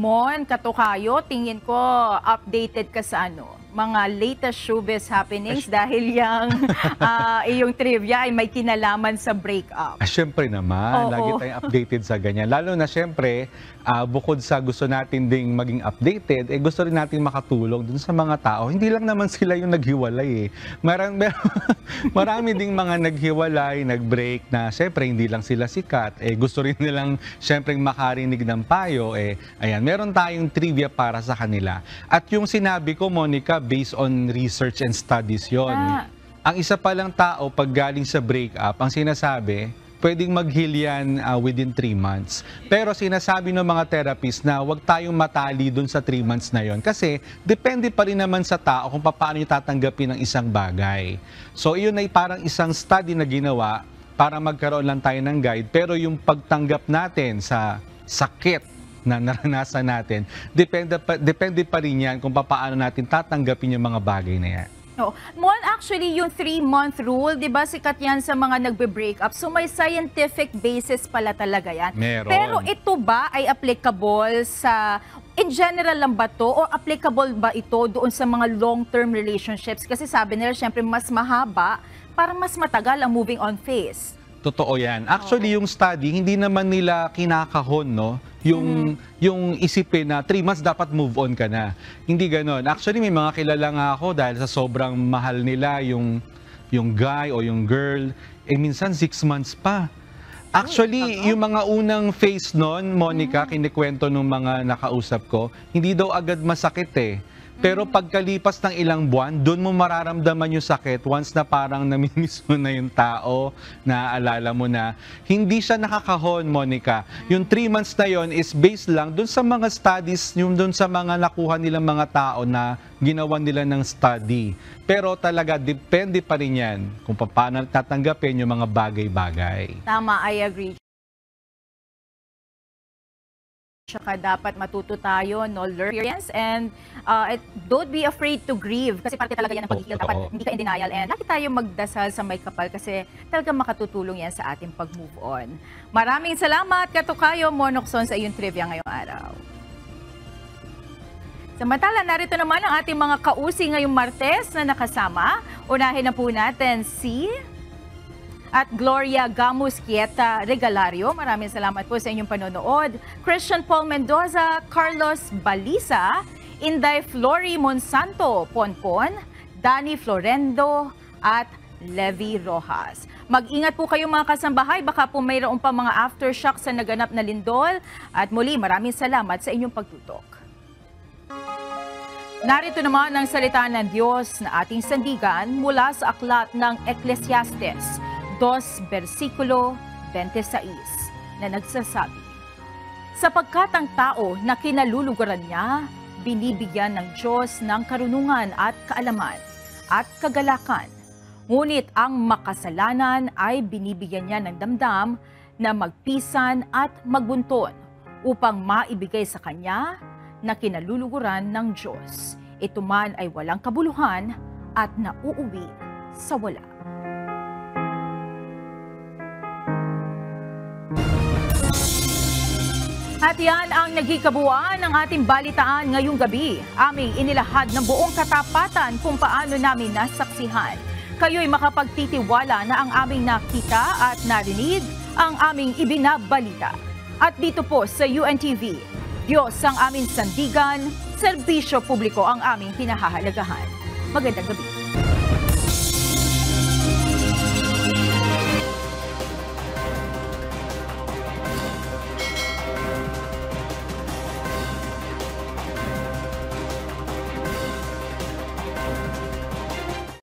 Mon, Katukayo, tingin ko updated ka sa mga latest showbiz happenings dahil yung trivia ay may kinalaman sa breakup. Siyempre naman, lagi tayong updated sa ganyan. Lalo na siyempre, bukod sa gusto natin ding maging updated, gusto rin natin makatulong dun sa mga tao. Hindi lang naman sila yung naghiwalay Marami ding mga naghiwalay, nag-break na siyempre hindi lang sila sikat. Gusto rin nilang siyempre makarinig ng payo. Ayan, meron tayong trivia para sa kanila. At yung sinabi ko, Monica, based on research and studies yon. Ang isa palang tao pag galing sa breakup, ang sinasabi, pwedeng mag-heal yan within 3 months. Pero sinasabi ng mga therapist na huwag tayong matali dun sa 3 months na yon. Kasi depende pa rin naman sa tao kung paano nyo tatanggapin ang isang bagay. So yun ay parang isang study na ginawa para magkaroon lang tayo ng guide. Pero yung pagtanggap natin sa sakit na naranasan natin, depende pa rin yan kung paano natin tatanggapin yung mga bagay na yan. Mon, actually, yung 3-month rule, di ba, sikat yan sa mga nagbe-break up. So, may scientific basis pala talaga yan. Meron. Pero ito ba ay applicable sa, in general lang ba to, o applicable ba ito doon sa mga long-term relationships? Kasi sabi nila, syempre, mas mahaba para mas matagal ang moving on phase. Totoo yan. Actually, yung study, hindi naman nila kinakahon, no? Yung isipin na 3 months dapat move on ka na. Hindi ganon. Actually, may mga kilala nga ako dahil sa sobrang mahal nila yung guy o yung girl, minsan 6 months pa. Actually, yung mga unang phase nun, Monica, kinikwento ng mga nakausap ko, hindi daw agad masakit Pero pagkalipas ng ilang buwan, doon mo mararamdaman yung sakit once na parang namimiss mo na yung tao, naaalala mo na. Hindi siya nakakahon, Monica. Yung 3 months na yon is based lang doon sa mga studies, yung doon sa mga nakuha nilang mga tao na ginawa nila ng study. Pero talaga, depende pa rin yan kung paano tatanggapin yung mga bagay-bagay. Tama, I agree. Saka dapat matuto tayo, learn experience, and don't be afraid to grieve kasi parte talaga yan ng pag-heal. Dapat hindi ka in denial, and lagi tayo magdasal sa may kapal kasi talaga makatutulong yan sa ating pag-move on. Maraming salamat, Katukayo Mon Locson, sa iyong trivia ngayong araw. Samantala, narito naman ang ating mga kausi ngayong Martes na nakasama. Unahin na po natin si at Gloria Gamus Quieta Regalario. Maraming salamat po sa inyong panonood. Christian Paul Mendoza, Carlos Balisa, Inday Flory Monsanto Ponpon, Danny Florendo at Levi Rojas. Mag-ingat po kayo mga kasambahay, baka po mayroon pa mga aftershock sa naganap na lindol. At muli, maraming salamat sa inyong pagtutok. Narito naman ang salita ng Diyos na ating sandigan mula sa aklat ng Ecclesiastes 2, versikulo 26 na nagsasabi, sapagkat ang tao na kinalulugaran niya, binibigyan ng Diyos ng karunungan at kaalaman at kagalakan. Ngunit ang makasalanan ay binibigyan niya ng damdam na magpisan at magbunton upang maibigay sa kanya na kinaluluguran ng Diyos. Ito man ay walang kabuluhan at nauuwi sa wala. At yan ang nagkikabuuan ng ating balitaan ngayong gabi. Aming inilahad ng buong katapatan kung paano namin nasaksihan. Kayo'y makapagtitiwala na ang aming nakita at narinig ang aming ibinabalita. At dito po sa UNTV, Diyos ang aming sandigan, serbisyo publiko ang aming pinahahalagahan. Magandang gabi.